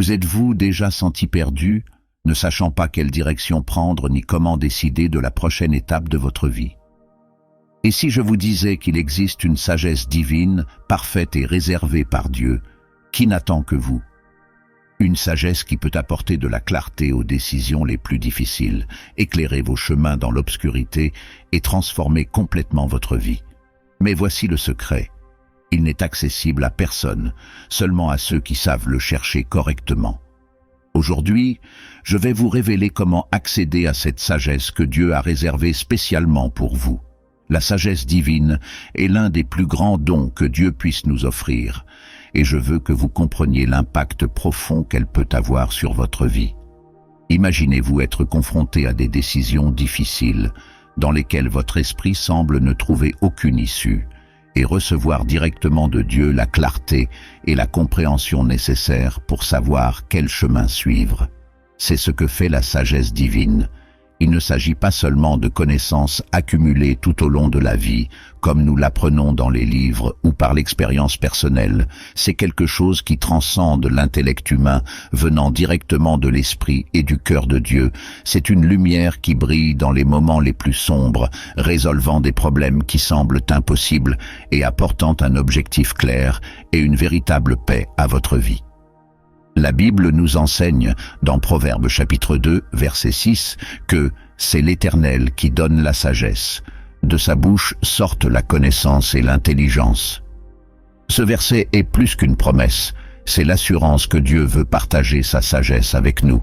Vous êtes-vous déjà senti perdu, ne sachant pas quelle direction prendre ni comment décider de la prochaine étape de votre vie? Et si je vous disais qu'il existe une sagesse divine, parfaite et réservée par Dieu, qui n'attend que vous? Une sagesse qui peut apporter de la clarté aux décisions les plus difficiles, éclairer vos chemins dans l'obscurité et transformer complètement votre vie. Mais voici le secret. Il n'est accessible à personne, seulement à ceux qui savent le chercher correctement. Aujourd'hui, je vais vous révéler comment accéder à cette sagesse que Dieu a réservée spécialement pour vous. La sagesse divine est l'un des plus grands dons que Dieu puisse nous offrir, et je veux que vous compreniez l'impact profond qu'elle peut avoir sur votre vie. Imaginez-vous être confronté à des décisions difficiles, dans lesquelles votre esprit semble ne trouver aucune issue, et recevoir directement de Dieu la clarté et la compréhension nécessaires pour savoir quel chemin suivre. C'est ce que fait la sagesse divine. Il ne s'agit pas seulement de connaissances accumulées tout au long de la vie, comme nous l'apprenons dans les livres ou par l'expérience personnelle. C'est quelque chose qui transcende l'intellect humain, venant directement de l'esprit et du cœur de Dieu. C'est une lumière qui brille dans les moments les plus sombres, résolvant des problèmes qui semblent impossibles et apportant un objectif clair et une véritable paix à votre vie. La Bible nous enseigne, dans Proverbes chapitre 2, verset 6, que c'est l'Éternel qui donne la sagesse. De sa bouche sortent la connaissance et l'intelligence. Ce verset est plus qu'une promesse, c'est l'assurance que Dieu veut partager sa sagesse avec nous.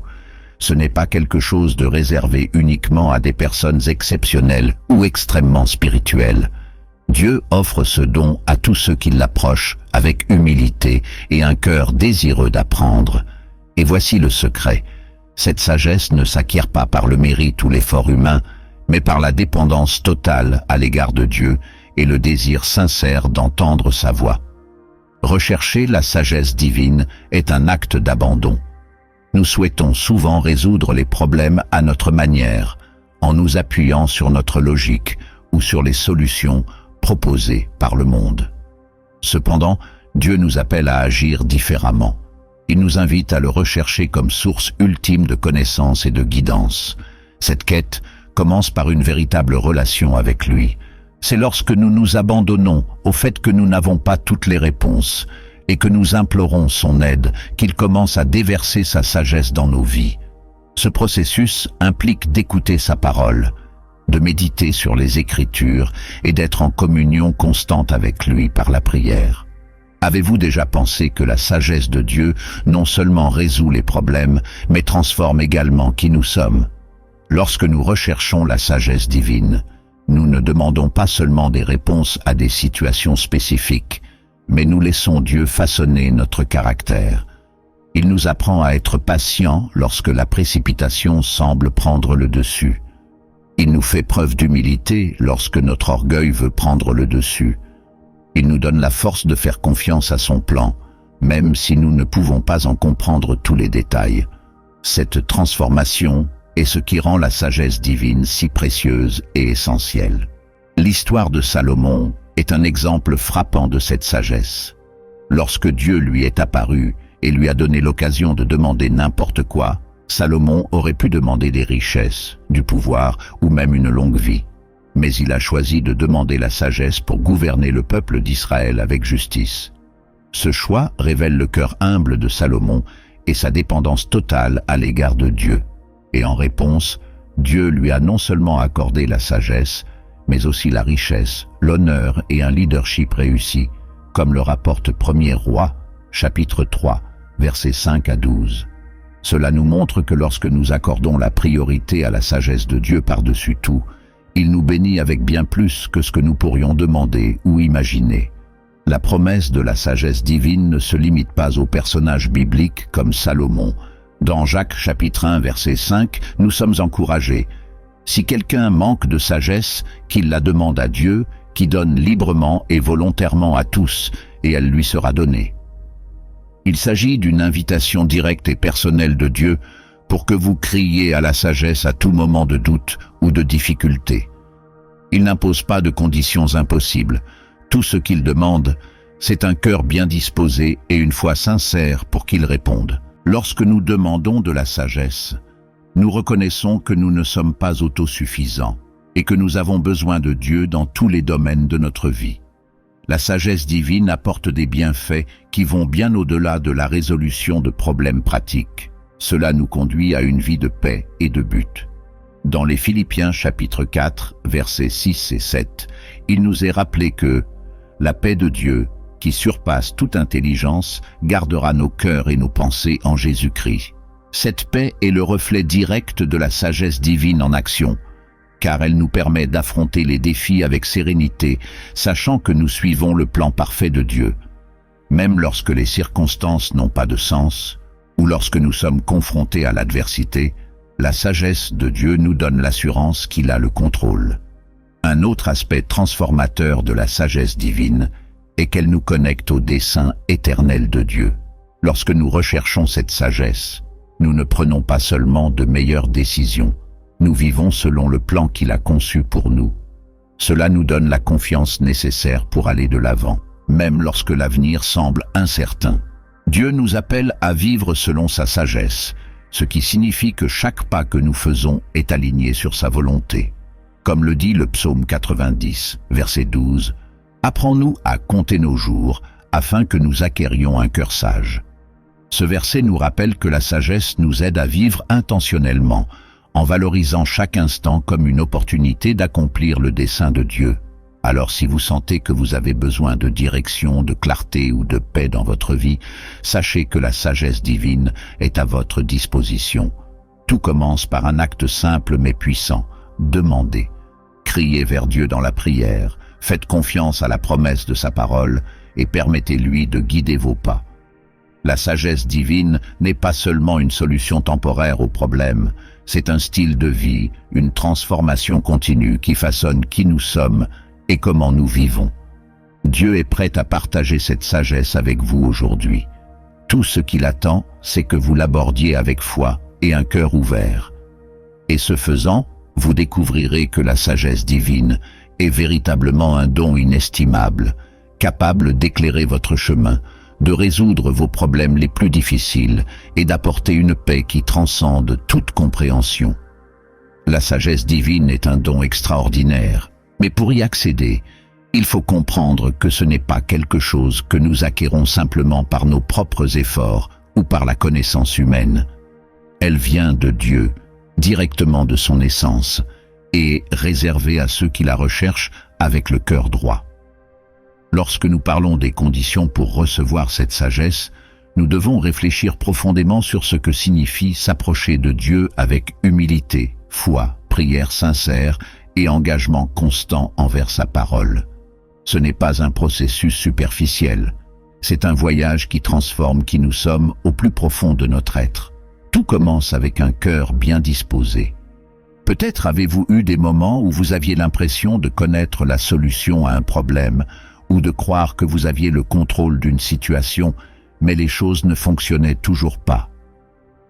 Ce n'est pas quelque chose de réservé uniquement à des personnes exceptionnelles ou extrêmement spirituelles. Dieu offre ce don à tous ceux qui l'approchent avec humilité et un cœur désireux d'apprendre. Et voici le secret. Cette sagesse ne s'acquiert pas par le mérite ou l'effort humain, mais par la dépendance totale à l'égard de Dieu et le désir sincère d'entendre sa voix. Rechercher la sagesse divine est un acte d'abandon. Nous souhaitons souvent résoudre les problèmes à notre manière, en nous appuyant sur notre logique ou sur les solutions proposées par le monde. Cependant, Dieu nous appelle à agir différemment. Il nous invite à le rechercher comme source ultime de connaissance et de guidance. Cette quête commence par une véritable relation avec lui. C'est lorsque nous nous abandonnons au fait que nous n'avons pas toutes les réponses et que nous implorons son aide qu'il commence à déverser sa sagesse dans nos vies. Ce processus implique d'écouter sa parole, de méditer sur les Écritures et d'être en communion constante avec lui par la prière. Avez-vous déjà pensé que la sagesse de Dieu non seulement résout les problèmes, mais transforme également qui nous sommes? Lorsque nous recherchons la sagesse divine, nous ne demandons pas seulement des réponses à des situations spécifiques, mais nous laissons Dieu façonner notre caractère. Il nous apprend à être patients lorsque la précipitation semble prendre le dessus. Il nous fait preuve d'humilité lorsque notre orgueil veut prendre le dessus. Il nous donne la force de faire confiance à son plan, même si nous ne pouvons pas en comprendre tous les détails. Cette transformation est ce qui rend la sagesse divine si précieuse et essentielle. L'histoire de Salomon est un exemple frappant de cette sagesse. Lorsque Dieu lui est apparu et lui a donné l'occasion de demander n'importe quoi, Salomon aurait pu demander des richesses, du pouvoir ou même une longue vie. Mais il a choisi de demander la sagesse pour gouverner le peuple d'Israël avec justice. Ce choix révèle le cœur humble de Salomon et sa dépendance totale à l'égard de Dieu. Et en réponse, Dieu lui a non seulement accordé la sagesse, mais aussi la richesse, l'honneur et un leadership réussi, comme le rapporte 1er Roi, chapitre 3, versets 5 à 12. Cela nous montre que lorsque nous accordons la priorité à la sagesse de Dieu par-dessus tout, il nous bénit avec bien plus que ce que nous pourrions demander ou imaginer. La promesse de la sagesse divine ne se limite pas aux personnages bibliques comme Salomon. Dans Jacques chapitre 1 verset 5, nous sommes encouragés. Si quelqu'un manque de sagesse, qu'il la demande à Dieu, qui donne librement et volontairement à tous, et elle lui sera donnée. Il s'agit d'une invitation directe et personnelle de Dieu pour que vous criez à la sagesse à tout moment de doute ou de difficulté. Il n'impose pas de conditions impossibles. Tout ce qu'il demande, c'est un cœur bien disposé et une foi sincère pour qu'il réponde. Lorsque nous demandons de la sagesse, nous reconnaissons que nous ne sommes pas autosuffisants et que nous avons besoin de Dieu dans tous les domaines de notre vie. La sagesse divine apporte des bienfaits qui vont bien au-delà de la résolution de problèmes pratiques. Cela nous conduit à une vie de paix et de but. Dans les Philippiens chapitre 4, versets 6 et 7, il nous est rappelé que la paix de Dieu, qui surpasse toute intelligence, gardera nos cœurs et nos pensées en Jésus-Christ. Cette paix est le reflet direct de la sagesse divine en action, car elle nous permet d'affronter les défis avec sérénité, sachant que nous suivons le plan parfait de Dieu. Même lorsque les circonstances n'ont pas de sens, ou lorsque nous sommes confrontés à l'adversité, la sagesse de Dieu nous donne l'assurance qu'il a le contrôle. Un autre aspect transformateur de la sagesse divine est qu'elle nous connecte au dessein éternel de Dieu. Lorsque nous recherchons cette sagesse, nous ne prenons pas seulement de meilleures décisions, nous vivons selon le plan qu'il a conçu pour nous. Cela nous donne la confiance nécessaire pour aller de l'avant, même lorsque l'avenir semble incertain. Dieu nous appelle à vivre selon sa sagesse, ce qui signifie que chaque pas que nous faisons est aligné sur sa volonté. Comme le dit le psaume 90, verset 12, « Apprends-nous à compter nos jours, afin que nous acquérions un cœur sage. » Ce verset nous rappelle que la sagesse nous aide à vivre intentionnellement, en valorisant chaque instant comme une opportunité d'accomplir le dessein de Dieu. Alors si vous sentez que vous avez besoin de direction, de clarté ou de paix dans votre vie, sachez que la sagesse divine est à votre disposition. Tout commence par un acte simple mais puissant. Demandez. Criez vers Dieu dans la prière. Faites confiance à la promesse de sa parole et permettez-lui de guider vos pas. La sagesse divine n'est pas seulement une solution temporaire aux problèmes, c'est un style de vie, une transformation continue qui façonne qui nous sommes et comment nous vivons. Dieu est prêt à partager cette sagesse avec vous aujourd'hui. Tout ce qu'il attend, c'est que vous l'abordiez avec foi et un cœur ouvert. Et ce faisant, vous découvrirez que la sagesse divine est véritablement un don inestimable, capable d'éclairer votre chemin, de résoudre vos problèmes les plus difficiles et d'apporter une paix qui transcende toute compréhension. La sagesse divine est un don extraordinaire, mais pour y accéder, il faut comprendre que ce n'est pas quelque chose que nous acquérons simplement par nos propres efforts ou par la connaissance humaine. Elle vient de Dieu, directement de son essence, et réservée à ceux qui la recherchent avec le cœur droit. Lorsque nous parlons des conditions pour recevoir cette sagesse, nous devons réfléchir profondément sur ce que signifie s'approcher de Dieu avec humilité, foi, prière sincère et engagement constant envers sa parole. Ce n'est pas un processus superficiel, c'est un voyage qui transforme qui nous sommes au plus profond de notre être. Tout commence avec un cœur bien disposé. Peut-être avez-vous eu des moments où vous aviez l'impression de connaître la solution à un problème, ou de croire que vous aviez le contrôle d'une situation, mais les choses ne fonctionnaient toujours pas.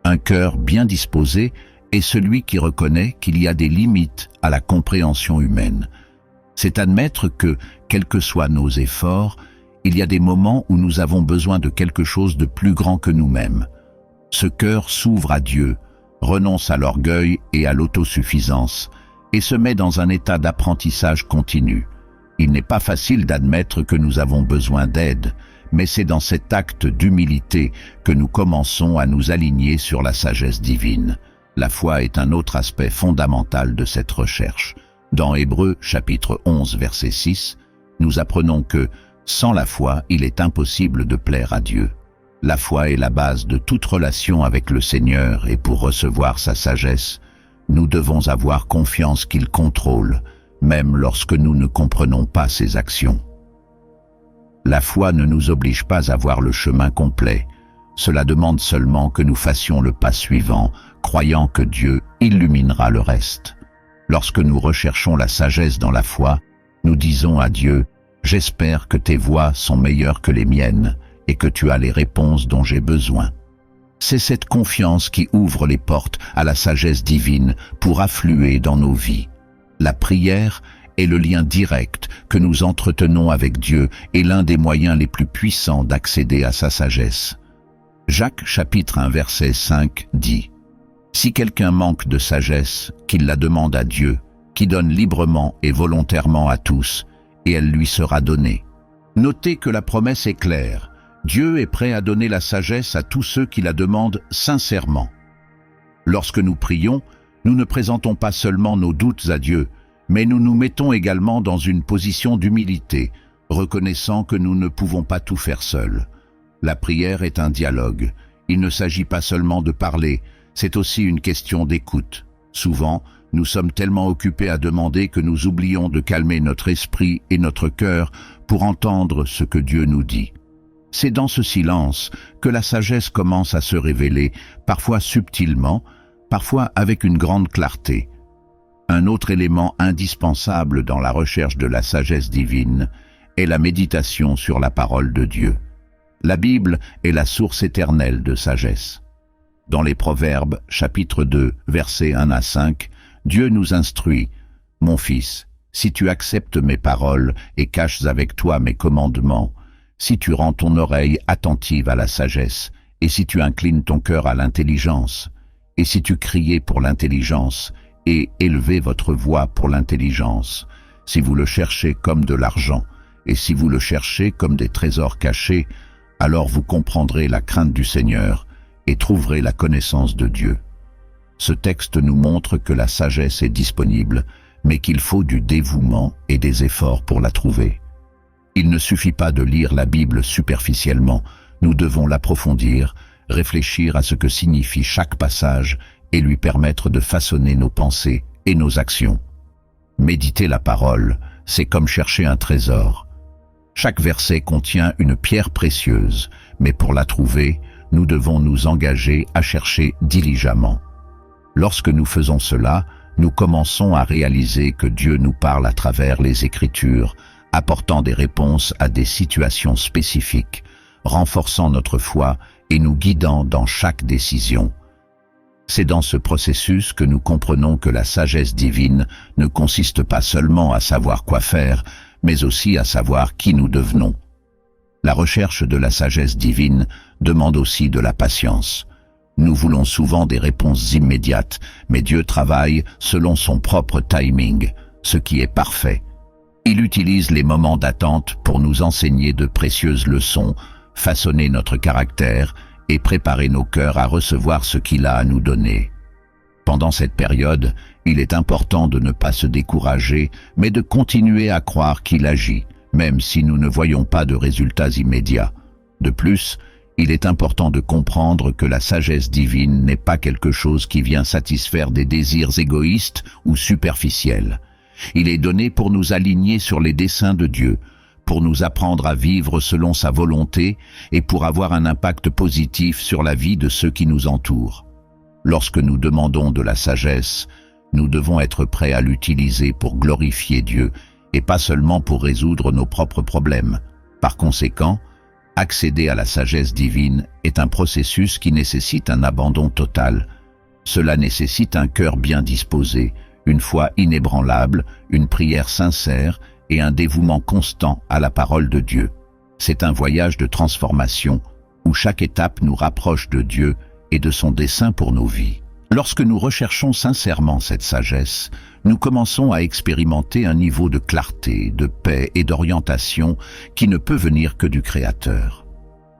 Un cœur bien disposé est celui qui reconnaît qu'il y a des limites à la compréhension humaine. C'est admettre que, quels que soient nos efforts, il y a des moments où nous avons besoin de quelque chose de plus grand que nous-mêmes. Ce cœur s'ouvre à Dieu, renonce à l'orgueil et à l'autosuffisance, et se met dans un état d'apprentissage continu. Il n'est pas facile d'admettre que nous avons besoin d'aide, mais c'est dans cet acte d'humilité que nous commençons à nous aligner sur la sagesse divine. La foi est un autre aspect fondamental de cette recherche. Dans Hébreux chapitre 11 verset 6, nous apprenons que, sans la foi, il est impossible de plaire à Dieu. La foi est la base de toute relation avec le Seigneur et pour recevoir sa sagesse, nous devons avoir confiance qu'il contrôle, même lorsque nous ne comprenons pas ses actions. La foi ne nous oblige pas à voir le chemin complet. Cela demande seulement que nous fassions le pas suivant, croyant que Dieu illuminera le reste. Lorsque nous recherchons la sagesse dans la foi, nous disons à Dieu, « J'espère que tes voies sont meilleures que les miennes et que tu as les réponses dont j'ai besoin. » C'est cette confiance qui ouvre les portes à la sagesse divine pour affluer dans nos vies. La prière est le lien direct que nous entretenons avec Dieu et l'un des moyens les plus puissants d'accéder à sa sagesse. Jacques chapitre 1 verset 5 dit « Si quelqu'un manque de sagesse, qu'il la demande à Dieu, qui donne librement et volontairement à tous, et elle lui sera donnée. » Notez que la promesse est claire. Dieu est prêt à donner la sagesse à tous ceux qui la demandent sincèrement. Lorsque nous prions, nous ne présentons pas seulement nos doutes à Dieu, mais nous nous mettons également dans une position d'humilité, reconnaissant que nous ne pouvons pas tout faire seuls. La prière est un dialogue. Il ne s'agit pas seulement de parler, c'est aussi une question d'écoute. Souvent, nous sommes tellement occupés à demander que nous oublions de calmer notre esprit et notre cœur pour entendre ce que Dieu nous dit. C'est dans ce silence que la sagesse commence à se révéler, parfois subtilement, parfois avec une grande clarté. Un autre élément indispensable dans la recherche de la sagesse divine est la méditation sur la parole de Dieu. La Bible est la source éternelle de sagesse. Dans les Proverbes, chapitre 2, versets 1 à 5, Dieu nous instruit « Mon fils, si tu acceptes mes paroles et caches avec toi mes commandements, si tu rends ton oreille attentive à la sagesse, et si tu inclines ton cœur à l'intelligence, et si tu criais pour l'intelligence, et élevez votre voix pour l'intelligence, si vous le cherchez comme de l'argent, et si vous le cherchez comme des trésors cachés, alors vous comprendrez la crainte du Seigneur et trouverez la connaissance de Dieu. » Ce texte nous montre que la sagesse est disponible, mais qu'il faut du dévouement et des efforts pour la trouver. Il ne suffit pas de lire la Bible superficiellement, nous devons l'approfondir, réfléchir à ce que signifie chaque passage et lui permettre de façonner nos pensées et nos actions. Méditer la parole, c'est comme chercher un trésor. Chaque verset contient une pierre précieuse, mais pour la trouver, nous devons nous engager à chercher diligemment. Lorsque nous faisons cela, nous commençons à réaliser que Dieu nous parle à travers les Écritures, apportant des réponses à des situations spécifiques, renforçant notre foi et nous guidant dans chaque décision. C'est dans ce processus que nous comprenons que la sagesse divine ne consiste pas seulement à savoir quoi faire, mais aussi à savoir qui nous devenons. La recherche de la sagesse divine demande aussi de la patience. Nous voulons souvent des réponses immédiates, mais Dieu travaille selon son propre timing, ce qui est parfait. Il utilise les moments d'attente pour nous enseigner de précieuses leçons, façonner notre caractère et préparer nos cœurs à recevoir ce qu'il a à nous donner. Pendant cette période, il est important de ne pas se décourager, mais de continuer à croire qu'il agit, même si nous ne voyons pas de résultats immédiats. De plus, il est important de comprendre que la sagesse divine n'est pas quelque chose qui vient satisfaire des désirs égoïstes ou superficiels. Il est donné pour nous aligner sur les desseins de Dieu, pour nous apprendre à vivre selon sa volonté et pour avoir un impact positif sur la vie de ceux qui nous entourent. Lorsque nous demandons de la sagesse, nous devons être prêts à l'utiliser pour glorifier Dieu et pas seulement pour résoudre nos propres problèmes. Par conséquent, accéder à la sagesse divine est un processus qui nécessite un abandon total. Cela nécessite un cœur bien disposé, une foi inébranlable, une prière sincère et un dévouement constant à la parole de Dieu. C'est un voyage de transformation où chaque étape nous rapproche de Dieu et de son dessein pour nos vies. Lorsque nous recherchons sincèrement cette sagesse, nous commençons à expérimenter un niveau de clarté, de paix et d'orientation qui ne peut venir que du Créateur.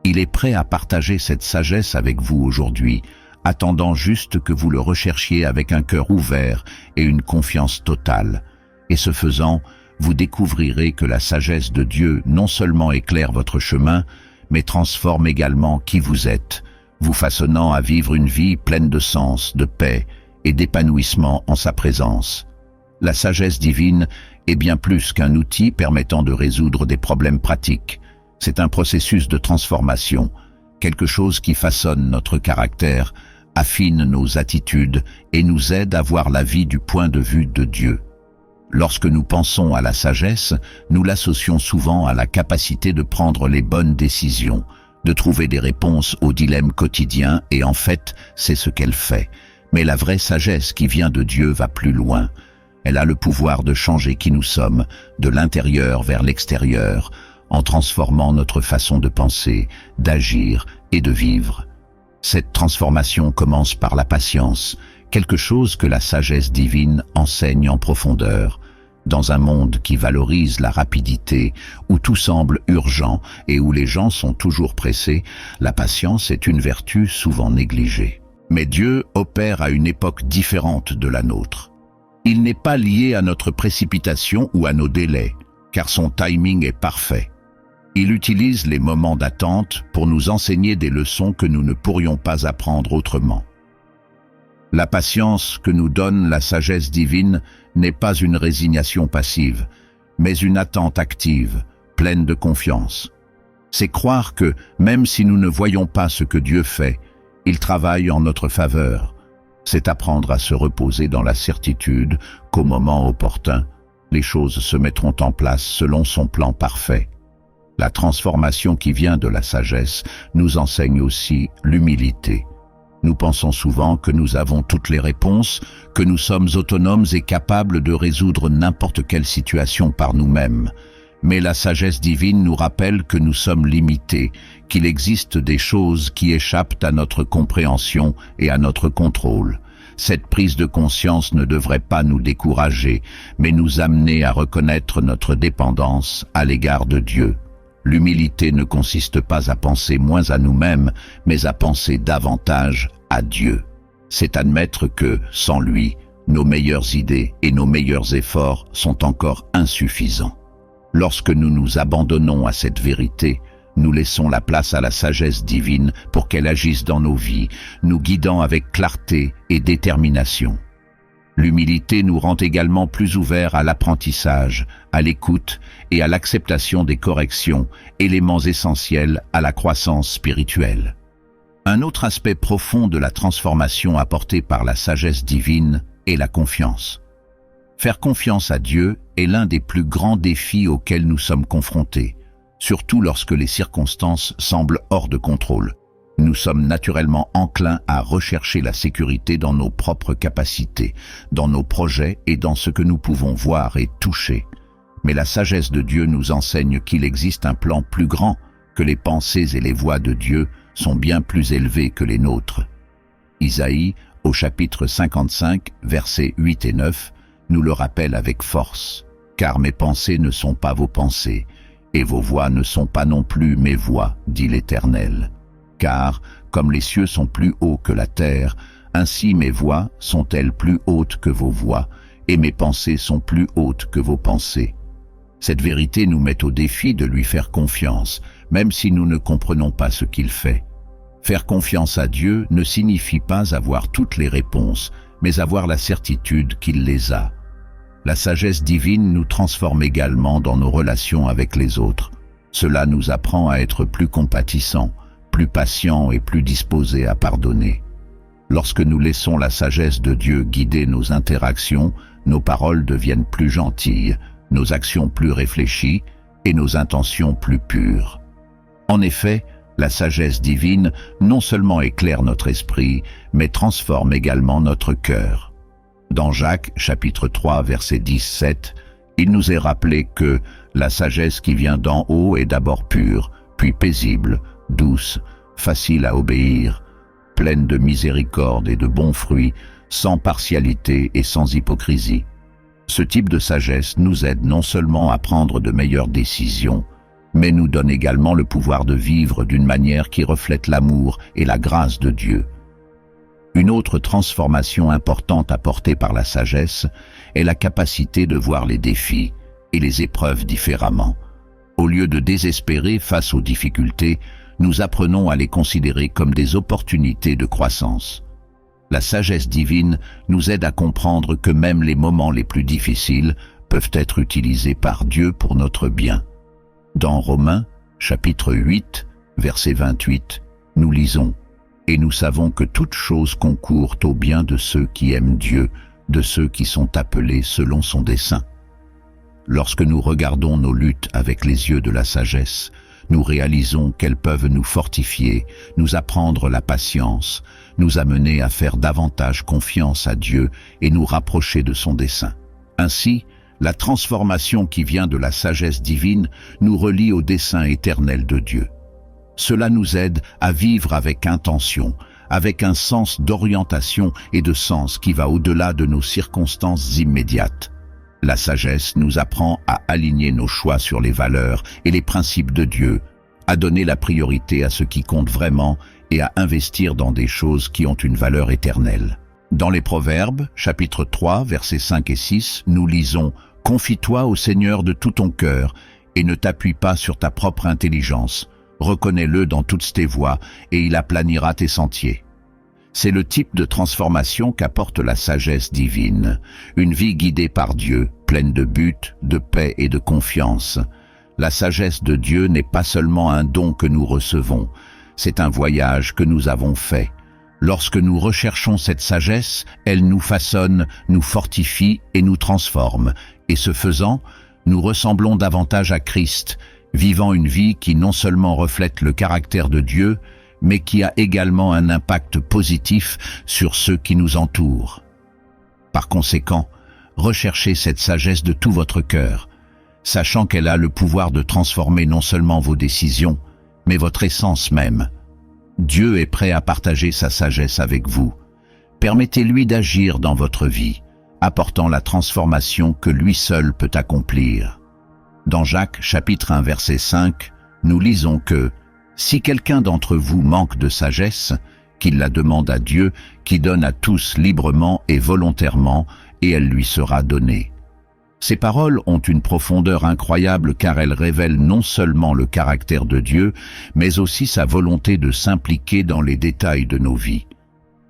Il est prêt à partager cette sagesse avec vous aujourd'hui, attendant juste que vous le recherchiez avec un cœur ouvert et une confiance totale. Et ce faisant, vous découvrirez que la sagesse de Dieu non seulement éclaire votre chemin, mais transforme également qui vous êtes, vous façonnant à vivre une vie pleine de sens, de paix et d'épanouissement en sa présence. La sagesse divine est bien plus qu'un outil permettant de résoudre des problèmes pratiques. C'est un processus de transformation, quelque chose qui façonne notre caractère, affine nos attitudes et nous aide à voir la vie du point de vue de Dieu. Lorsque nous pensons à la sagesse, nous l'associons souvent à la capacité de prendre les bonnes décisions, de trouver des réponses aux dilemmes quotidiens, et en fait, c'est ce qu'elle fait. Mais la vraie sagesse qui vient de Dieu va plus loin. Elle a le pouvoir de changer qui nous sommes, de l'intérieur vers l'extérieur, en transformant notre façon de penser, d'agir et de vivre. Cette transformation commence par la patience, quelque chose que la sagesse divine enseigne en profondeur. Dans un monde qui valorise la rapidité, où tout semble urgent et où les gens sont toujours pressés, la patience est une vertu souvent négligée. Mais Dieu opère à une époque différente de la nôtre. Il n'est pas lié à notre précipitation ou à nos délais, car son timing est parfait. Il utilise les moments d'attente pour nous enseigner des leçons que nous ne pourrions pas apprendre autrement. La patience que nous donne la sagesse divine n'est pas une résignation passive, mais une attente active, pleine de confiance. C'est croire que, même si nous ne voyons pas ce que Dieu fait, il travaille en notre faveur. C'est apprendre à se reposer dans la certitude qu'au moment opportun, les choses se mettront en place selon son plan parfait. La transformation qui vient de la sagesse nous enseigne aussi l'humilité. Nous pensons souvent que nous avons toutes les réponses, que nous sommes autonomes et capables de résoudre n'importe quelle situation par nous-mêmes. Mais la sagesse divine nous rappelle que nous sommes limités, qu'il existe des choses qui échappent à notre compréhension et à notre contrôle. Cette prise de conscience ne devrait pas nous décourager, mais nous amener à reconnaître notre dépendance à l'égard de Dieu. L'humilité ne consiste pas à penser moins à nous-mêmes, mais à penser davantage à Dieu. C'est admettre que, sans lui, nos meilleures idées et nos meilleurs efforts sont encore insuffisants. Lorsque nous nous abandonnons à cette vérité, nous laissons la place à la sagesse divine pour qu'elle agisse dans nos vies, nous guidant avec clarté et détermination. L'humilité nous rend également plus ouverts à l'apprentissage, à l'écoute et à l'acceptation des corrections, éléments essentiels à la croissance spirituelle. Un autre aspect profond de la transformation apportée par la sagesse divine est la confiance. Faire confiance à Dieu est l'un des plus grands défis auxquels nous sommes confrontés, surtout lorsque les circonstances semblent hors de contrôle. Nous sommes naturellement enclins à rechercher la sécurité dans nos propres capacités, dans nos projets et dans ce que nous pouvons voir et toucher. Mais la sagesse de Dieu nous enseigne qu'il existe un plan plus grand, que les pensées et les voies de Dieu sont bien plus élevées que les nôtres. Isaïe, au chapitre 55, versets 8 et 9, nous le rappelle avec force. « Car mes pensées ne sont pas vos pensées, et vos voies ne sont pas non plus mes voies, dit l'Éternel. Car, comme les cieux sont plus hauts que la terre, ainsi mes voies sont-elles plus hautes que vos voies, et mes pensées sont plus hautes que vos pensées. » Cette vérité nous met au défi de lui faire confiance, même si nous ne comprenons pas ce qu'il fait. Faire confiance à Dieu ne signifie pas avoir toutes les réponses, mais avoir la certitude qu'il les a. La sagesse divine nous transforme également dans nos relations avec les autres. Cela nous apprend à être plus compatissants, plus patients et plus disposés à pardonner. Lorsque nous laissons la sagesse de Dieu guider nos interactions, nos paroles deviennent plus gentilles, nos actions plus réfléchies et nos intentions plus pures. En effet, la sagesse divine non seulement éclaire notre esprit, mais transforme également notre cœur. Dans Jacques, chapitre 3, verset 17, il nous est rappelé que la sagesse qui vient d'en haut est d'abord pure, puis paisible, douce, facile à obéir, pleine de miséricorde et de bons fruits, sans partialité et sans hypocrisie. Ce type de sagesse nous aide non seulement à prendre de meilleures décisions, mais nous donne également le pouvoir de vivre d'une manière qui reflète l'amour et la grâce de Dieu. Une autre transformation importante apportée par la sagesse est la capacité de voir les défis et les épreuves différemment. Au lieu de désespérer face aux difficultés, nous apprenons à les considérer comme des opportunités de croissance. La sagesse divine nous aide à comprendre que même les moments les plus difficiles peuvent être utilisés par Dieu pour notre bien. Dans Romains, chapitre 8, verset 28, nous lisons « Et nous savons que toutes choses concourent au bien de ceux qui aiment Dieu, de ceux qui sont appelés selon son dessein. » Lorsque nous regardons nos luttes avec les yeux de la sagesse, nous réalisons qu'elles peuvent nous fortifier, nous apprendre la patience, nous amener à faire davantage confiance à Dieu et nous rapprocher de son dessein. Ainsi, la transformation qui vient de la sagesse divine nous relie au dessein éternel de Dieu. Cela nous aide à vivre avec intention, avec un sens d'orientation et de sens qui va au-delà de nos circonstances immédiates. La sagesse nous apprend à aligner nos choix sur les valeurs et les principes de Dieu, à donner la priorité à ce qui compte vraiment et à investir dans des choses qui ont une valeur éternelle. Dans les Proverbes, chapitre 3, versets 5 et 6, nous lisons « Confie-toi au Seigneur de tout ton cœur et ne t'appuie pas sur ta propre intelligence. Reconnais-le dans toutes tes voies et il aplanira tes sentiers. » C'est le type de transformation qu'apporte la sagesse divine, une vie guidée par Dieu, pleine de buts, de paix et de confiance. La sagesse de Dieu n'est pas seulement un don que nous recevons, c'est un voyage que nous avons fait. Lorsque nous recherchons cette sagesse, elle nous façonne, nous fortifie et nous transforme. Et ce faisant, nous ressemblons davantage à Christ, vivant une vie qui non seulement reflète le caractère de Dieu, mais qui a également un impact positif sur ceux qui nous entourent. Par conséquent, recherchez cette sagesse de tout votre cœur, sachant qu'elle a le pouvoir de transformer non seulement vos décisions, mais votre essence même. Dieu est prêt à partager sa sagesse avec vous. Permettez-lui d'agir dans votre vie, apportant la transformation que lui seul peut accomplir. Dans Jacques, chapitre 1, verset 5, nous lisons que « Si quelqu'un d'entre vous manque de sagesse, qu'il la demande à Dieu, qui donne à tous librement et volontairement, et elle lui sera donnée. » Ces paroles ont une profondeur incroyable car elles révèlent non seulement le caractère de Dieu, mais aussi sa volonté de s'impliquer dans les détails de nos vies.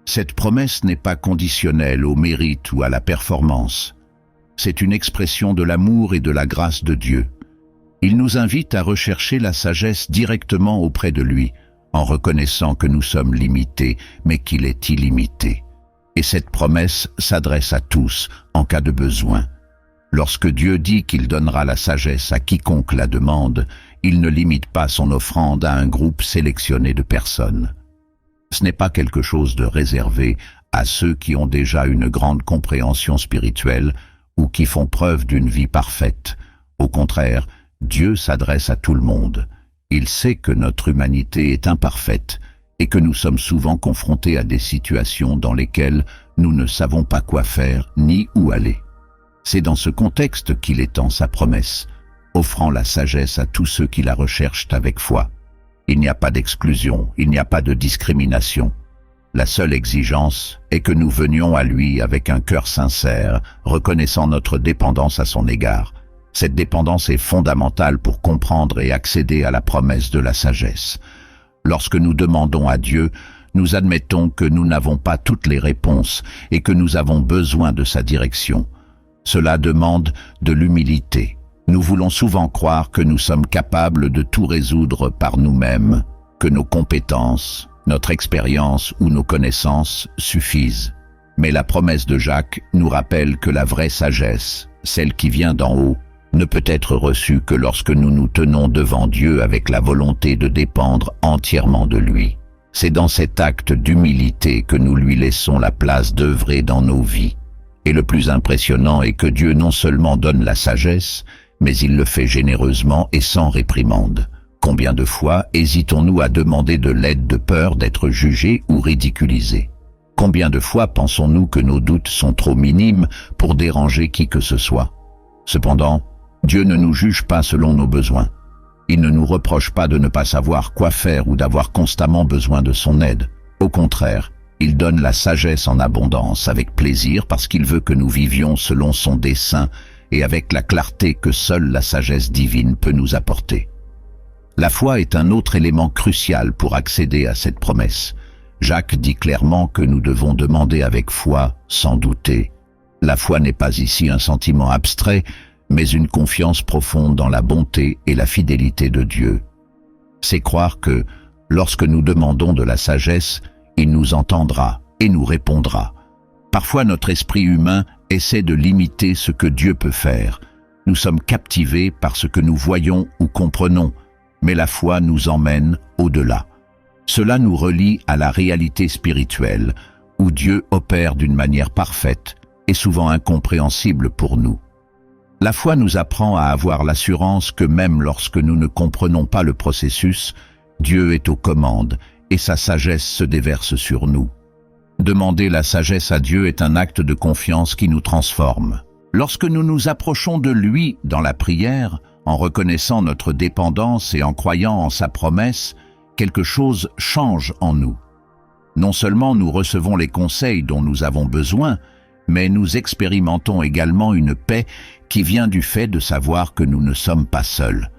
Cette promesse n'est pas conditionnelle au mérite ou à la performance. C'est une expression de l'amour et de la grâce de Dieu. Il nous invite à rechercher la sagesse directement auprès de lui, en reconnaissant que nous sommes limités, mais qu'il est illimité. Et cette promesse s'adresse à tous, en cas de besoin. Lorsque Dieu dit qu'il donnera la sagesse à quiconque la demande, il ne limite pas son offrande à un groupe sélectionné de personnes. Ce n'est pas quelque chose de réservé à ceux qui ont déjà une grande compréhension spirituelle ou qui font preuve d'une vie parfaite. Au contraire, Dieu s'adresse à tout le monde. Il sait que notre humanité est imparfaite et que nous sommes souvent confrontés à des situations dans lesquelles nous ne savons pas quoi faire ni où aller. C'est dans ce contexte qu'il étend sa promesse, offrant la sagesse à tous ceux qui la recherchent avec foi. Il n'y a pas d'exclusion, il n'y a pas de discrimination. La seule exigence est que nous venions à lui avec un cœur sincère, reconnaissant notre dépendance à son égard. Cette dépendance est fondamentale pour comprendre et accéder à la promesse de la sagesse. Lorsque nous demandons à Dieu, nous admettons que nous n'avons pas toutes les réponses et que nous avons besoin de sa direction. Cela demande de l'humilité. Nous voulons souvent croire que nous sommes capables de tout résoudre par nous-mêmes, que nos compétences, notre expérience ou nos connaissances suffisent. Mais la promesse de Jacques nous rappelle que la vraie sagesse, celle qui vient d'en haut, ne peut être reçue que lorsque nous nous tenons devant Dieu avec la volonté de dépendre entièrement de lui. C'est dans cet acte d'humilité que nous lui laissons la place d'œuvrer dans nos vies. Et le plus impressionnant est que Dieu non seulement donne la sagesse, mais il le fait généreusement et sans réprimande. Combien de fois hésitons-nous à demander de l'aide de peur d'être jugés ou ridiculisés? Combien de fois pensons-nous que nos doutes sont trop minimes pour déranger qui que ce soit? Cependant, Dieu ne nous juge pas selon nos besoins. Il ne nous reproche pas de ne pas savoir quoi faire ou d'avoir constamment besoin de son aide. Au contraire, il donne la sagesse en abondance avec plaisir parce qu'il veut que nous vivions selon son dessein et avec la clarté que seule la sagesse divine peut nous apporter. La foi est un autre élément crucial pour accéder à cette promesse. Jacques dit clairement que nous devons demander avec foi, sans douter. La foi n'est pas ici un sentiment abstrait, mais une confiance profonde dans la bonté et la fidélité de Dieu. C'est croire que, lorsque nous demandons de la sagesse, il nous entendra et nous répondra. Parfois notre esprit humain essaie de limiter ce que Dieu peut faire. Nous sommes captivés par ce que nous voyons ou comprenons, mais la foi nous emmène au-delà. Cela nous relie à la réalité spirituelle, où Dieu opère d'une manière parfaite et souvent incompréhensible pour nous. La foi nous apprend à avoir l'assurance que même lorsque nous ne comprenons pas le processus, Dieu est aux commandes et sa sagesse se déverse sur nous. Demander la sagesse à Dieu est un acte de confiance qui nous transforme. Lorsque nous nous approchons de lui dans la prière, en reconnaissant notre dépendance et en croyant en sa promesse, quelque chose change en nous. Non seulement nous recevons les conseils dont nous avons besoin, mais nous expérimentons également une paix qui vient du fait de savoir que nous ne sommes pas seuls.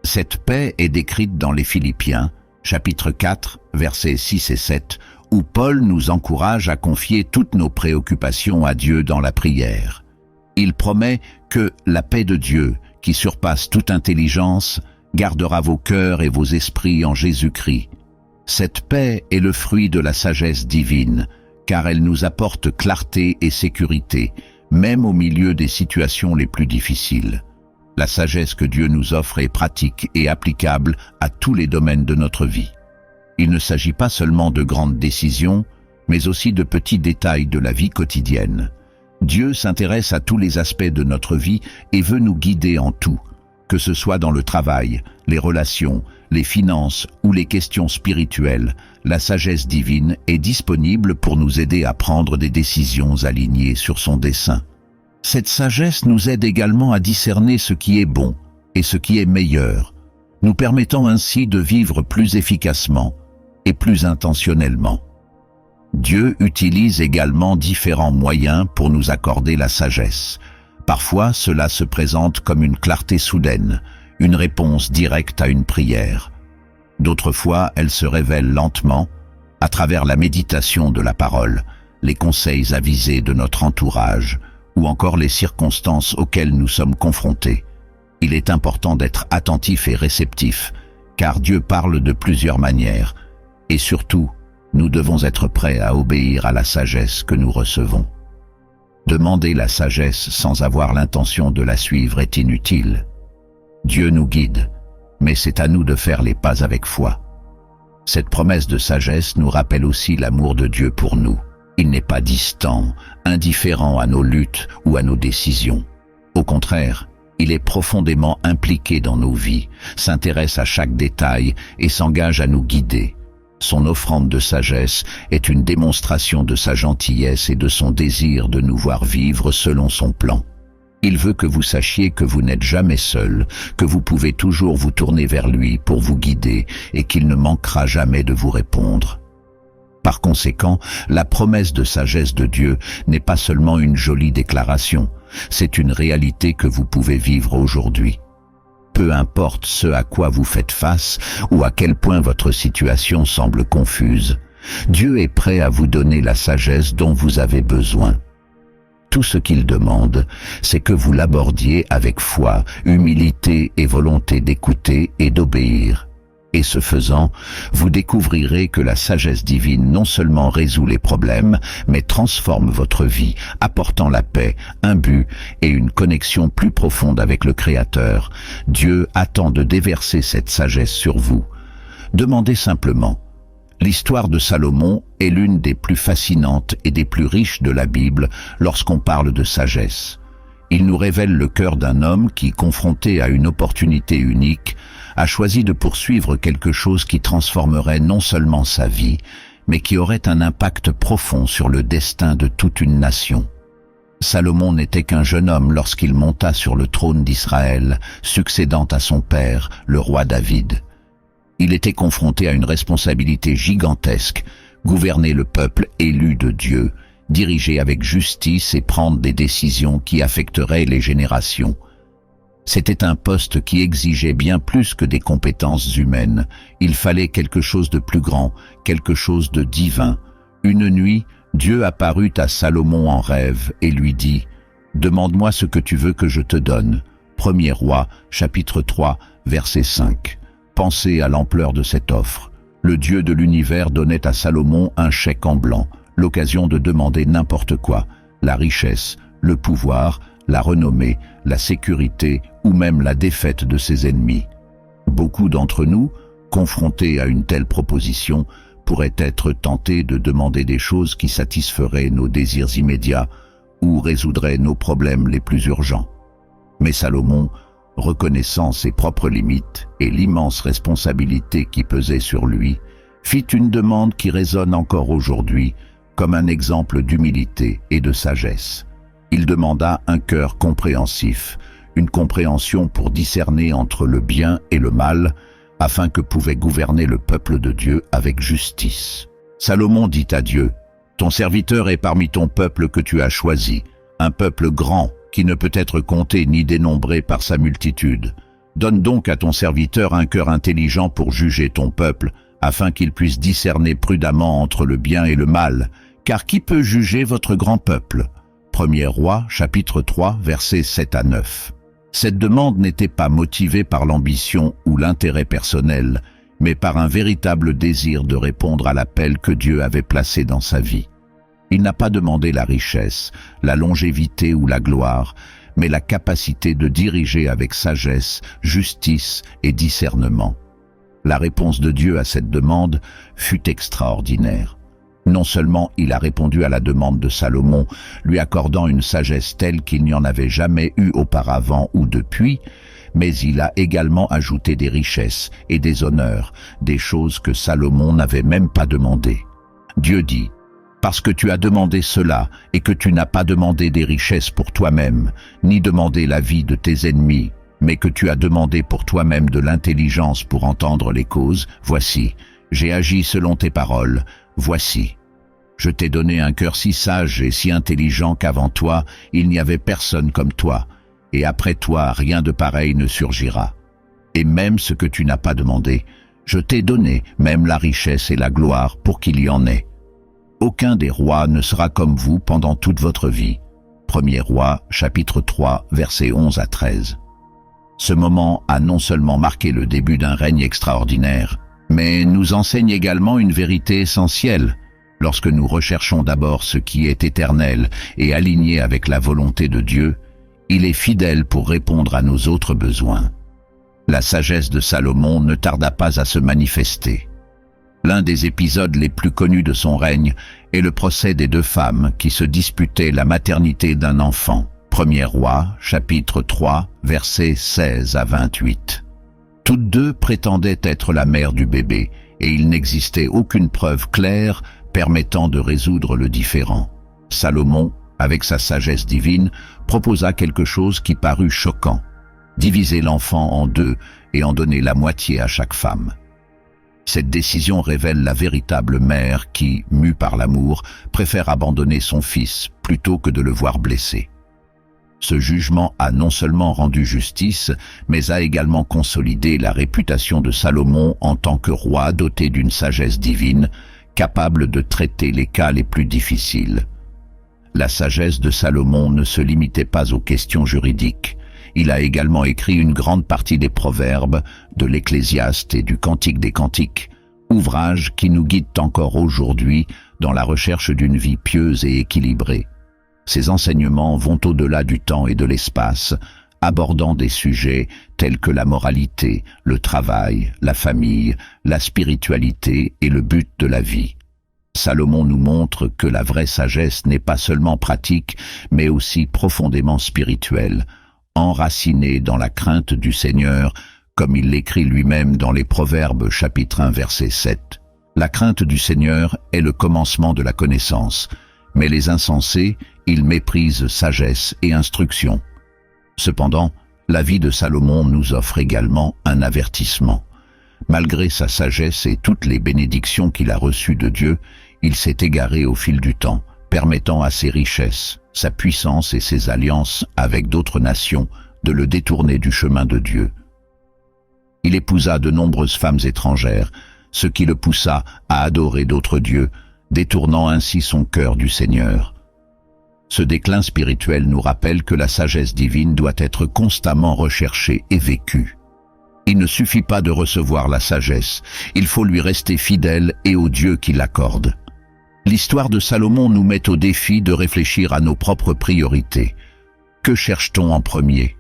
Cette paix est décrite dans les Philippiens, chapitre 4, versets 6 et 7, où Paul nous encourage à confier toutes nos préoccupations à Dieu dans la prière. Il promet que la paix de Dieu, qui surpasse toute intelligence, gardera vos cœurs et vos esprits en Jésus-Christ. Cette paix est le fruit de la sagesse divine, car elle nous apporte clarté et sécurité, même au milieu des situations les plus difficiles. La sagesse que Dieu nous offre est pratique et applicable à tous les domaines de notre vie. Il ne s'agit pas seulement de grandes décisions, mais aussi de petits détails de la vie quotidienne. Dieu s'intéresse à tous les aspects de notre vie et veut nous guider en tout, que ce soit dans le travail, les relations, les finances ou les questions spirituelles. La sagesse divine est disponible pour nous aider à prendre des décisions alignées sur son dessein. Cette sagesse nous aide également à discerner ce qui est bon et ce qui est meilleur, nous permettant ainsi de vivre plus efficacement et plus intentionnellement. Dieu utilise également différents moyens pour nous accorder la sagesse. Parfois, cela se présente comme une clarté soudaine, une réponse directe à une prière. D'autres fois, elle se révèle lentement, à travers la méditation de la parole, les conseils avisés de notre entourage, ou encore les circonstances auxquelles nous sommes confrontés. Il est important d'être attentif et réceptif, car Dieu parle de plusieurs manières, et surtout, nous devons être prêts à obéir à la sagesse que nous recevons. Demander la sagesse sans avoir l'intention de la suivre est inutile. Dieu nous guide, mais c'est à nous de faire les pas avec foi. Cette promesse de sagesse nous rappelle aussi l'amour de Dieu pour nous. Il n'est pas distant, indifférent à nos luttes ou à nos décisions. Au contraire, il est profondément impliqué dans nos vies, s'intéresse à chaque détail et s'engage à nous guider. Son offrande de sagesse est une démonstration de sa gentillesse et de son désir de nous voir vivre selon son plan. Il veut que vous sachiez que vous n'êtes jamais seul, que vous pouvez toujours vous tourner vers lui pour vous guider et qu'il ne manquera jamais de vous répondre. Par conséquent, la promesse de sagesse de Dieu n'est pas seulement une jolie déclaration, c'est une réalité que vous pouvez vivre aujourd'hui. Peu importe ce à quoi vous faites face ou à quel point votre situation semble confuse, Dieu est prêt à vous donner la sagesse dont vous avez besoin. Tout ce qu'il demande, c'est que vous l'abordiez avec foi, humilité et volonté d'écouter et d'obéir. Et ce faisant, vous découvrirez que la sagesse divine non seulement résout les problèmes, mais transforme votre vie, apportant la paix, un but et une connexion plus profonde avec le Créateur. Dieu attend de déverser cette sagesse sur vous. Demandez simplement. L'histoire de Salomon est l'une des plus fascinantes et des plus riches de la Bible lorsqu'on parle de sagesse. Il nous révèle le cœur d'un homme qui, confronté à une opportunité unique, a choisi de poursuivre quelque chose qui transformerait non seulement sa vie, mais qui aurait un impact profond sur le destin de toute une nation. Salomon n'était qu'un jeune homme lorsqu'il monta sur le trône d'Israël, succédant à son père, le roi David. Il était confronté à une responsabilité gigantesque, gouverner le peuple élu de Dieu, diriger avec justice et prendre des décisions qui affecteraient les générations. C'était un poste qui exigeait bien plus que des compétences humaines. Il fallait quelque chose de plus grand, quelque chose de divin. Une nuit, Dieu apparut à Salomon en rêve et lui dit « Demande-moi ce que tu veux que je te donne. » 1er Roi, chapitre 3, verset 5. Pensez à l'ampleur de cette offre. Le Dieu de l'univers donnait à Salomon un chèque en blanc, l'occasion de demander n'importe quoi, la richesse, le pouvoir, la renommée, la sécurité ou même la défaite de ses ennemis. Beaucoup d'entre nous, confrontés à une telle proposition, pourraient être tentés de demander des choses qui satisferaient nos désirs immédiats ou résoudraient nos problèmes les plus urgents. Mais Salomon, reconnaissant ses propres limites et l'immense responsabilité qui pesait sur lui, fit une demande qui résonne encore aujourd'hui comme un exemple d'humilité et de sagesse. Il demanda un cœur compréhensif, une compréhension pour discerner entre le bien et le mal, afin que pouvait gouverner le peuple de Dieu avec justice. Salomon dit à Dieu, « Ton serviteur est parmi ton peuple que tu as choisi, un peuple grand qui ne peut être compté ni dénombré par sa multitude. Donne donc à ton serviteur un cœur intelligent pour juger ton peuple, afin qu'il puisse discerner prudemment entre le bien et le mal. Car qui peut juger votre grand peuple ?» 1er Roi, chapitre 3, versets 7 à 9. Cette demande n'était pas motivée par l'ambition ou l'intérêt personnel, mais par un véritable désir de répondre à l'appel que Dieu avait placé dans sa vie. Il n'a pas demandé la richesse, la longévité ou la gloire, mais la capacité de diriger avec sagesse, justice et discernement. La réponse de Dieu à cette demande fut extraordinaire. Non seulement il a répondu à la demande de Salomon, lui accordant une sagesse telle qu'il n'y en avait jamais eu auparavant ou depuis, mais il a également ajouté des richesses et des honneurs, des choses que Salomon n'avait même pas demandées. Dieu dit, « Parce que tu as demandé cela et que tu n'as pas demandé des richesses pour toi-même, ni demandé la vie de tes ennemis, mais que tu as demandé pour toi-même de l'intelligence pour entendre les causes, voici, j'ai agi selon tes paroles, voici. Je t'ai donné un cœur si sage et si intelligent qu'avant toi, il n'y avait personne comme toi, et après toi, rien de pareil ne surgira. Et même ce que tu n'as pas demandé, je t'ai donné même la richesse et la gloire pour qu'il y en ait. Aucun des rois ne sera comme vous pendant toute votre vie. 1er Roi, chapitre 3, versets 11 à 13. Ce moment a non seulement marqué le début d'un règne extraordinaire, mais nous enseigne également une vérité essentielle. Lorsque nous recherchons d'abord ce qui est éternel et aligné avec la volonté de Dieu, il est fidèle pour répondre à nos autres besoins. La sagesse de Salomon ne tarda pas à se manifester. L'un des épisodes les plus connus de son règne est le procès des deux femmes qui se disputaient la maternité d'un enfant. 1er Roi, chapitre 3, versets 16 à 28. Toutes deux prétendaient être la mère du bébé, et il n'existait aucune preuve claire permettant de résoudre le différend. Salomon, avec sa sagesse divine, proposa quelque chose qui parut choquant: diviser l'enfant en deux et en donner la moitié à chaque femme. Cette décision révèle la véritable mère qui, mue par l'amour, préfère abandonner son fils plutôt que de le voir blessé. Ce jugement a non seulement rendu justice, mais a également consolidé la réputation de Salomon en tant que roi doté d'une sagesse divine, capable de traiter les cas les plus difficiles. La sagesse de Salomon ne se limitait pas aux questions juridiques. Il a également écrit une grande partie des Proverbes, de l'Ecclésiaste et du Cantique des Cantiques, ouvrages qui nous guident encore aujourd'hui dans la recherche d'une vie pieuse et équilibrée. Ces enseignements vont au-delà du temps et de l'espace, abordant des sujets tels que la moralité, le travail, la famille, la spiritualité et le but de la vie. Salomon nous montre que la vraie sagesse n'est pas seulement pratique, mais aussi profondément spirituelle, enracinée dans la crainte du Seigneur, comme il l'écrit lui-même dans les Proverbes chapitre 1 verset 7. La crainte du Seigneur est le commencement de la connaissance, mais les insensés, ils méprisent sagesse et instruction. Cependant, la vie de Salomon nous offre également un avertissement. Malgré sa sagesse et toutes les bénédictions qu'il a reçues de Dieu, il s'est égaré au fil du temps, permettant à ses richesses, sa puissance et ses alliances avec d'autres nations de le détourner du chemin de Dieu. Il épousa de nombreuses femmes étrangères, ce qui le poussa à adorer d'autres dieux, détournant ainsi son cœur du Seigneur. Ce déclin spirituel nous rappelle que la sagesse divine doit être constamment recherchée et vécue. Il ne suffit pas de recevoir la sagesse, il faut lui rester fidèle et au Dieu qui l'accorde. L'histoire de Salomon nous met au défi de réfléchir à nos propres priorités. Que cherche-t-on en premier?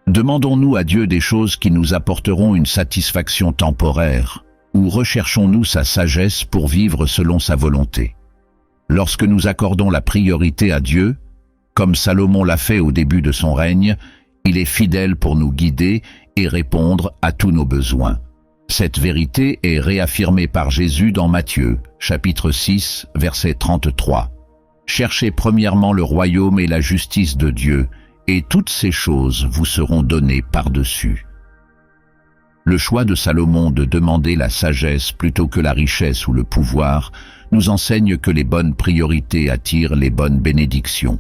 Demandons-nous à Dieu des choses qui nous apporteront une satisfaction temporaire, ou recherchons-nous sa sagesse pour vivre selon sa volonté? Lorsque nous accordons la priorité à Dieu, comme Salomon l'a fait au début de son règne, il est fidèle pour nous guider et répondre à tous nos besoins. Cette vérité est réaffirmée par Jésus dans Matthieu, chapitre 6, verset 33. Cherchez premièrement le royaume et la justice de Dieu, et toutes ces choses vous seront données par-dessus. Le choix de Salomon de demander la sagesse plutôt que la richesse ou le pouvoir nous enseigne que les bonnes priorités attirent les bonnes bénédictions.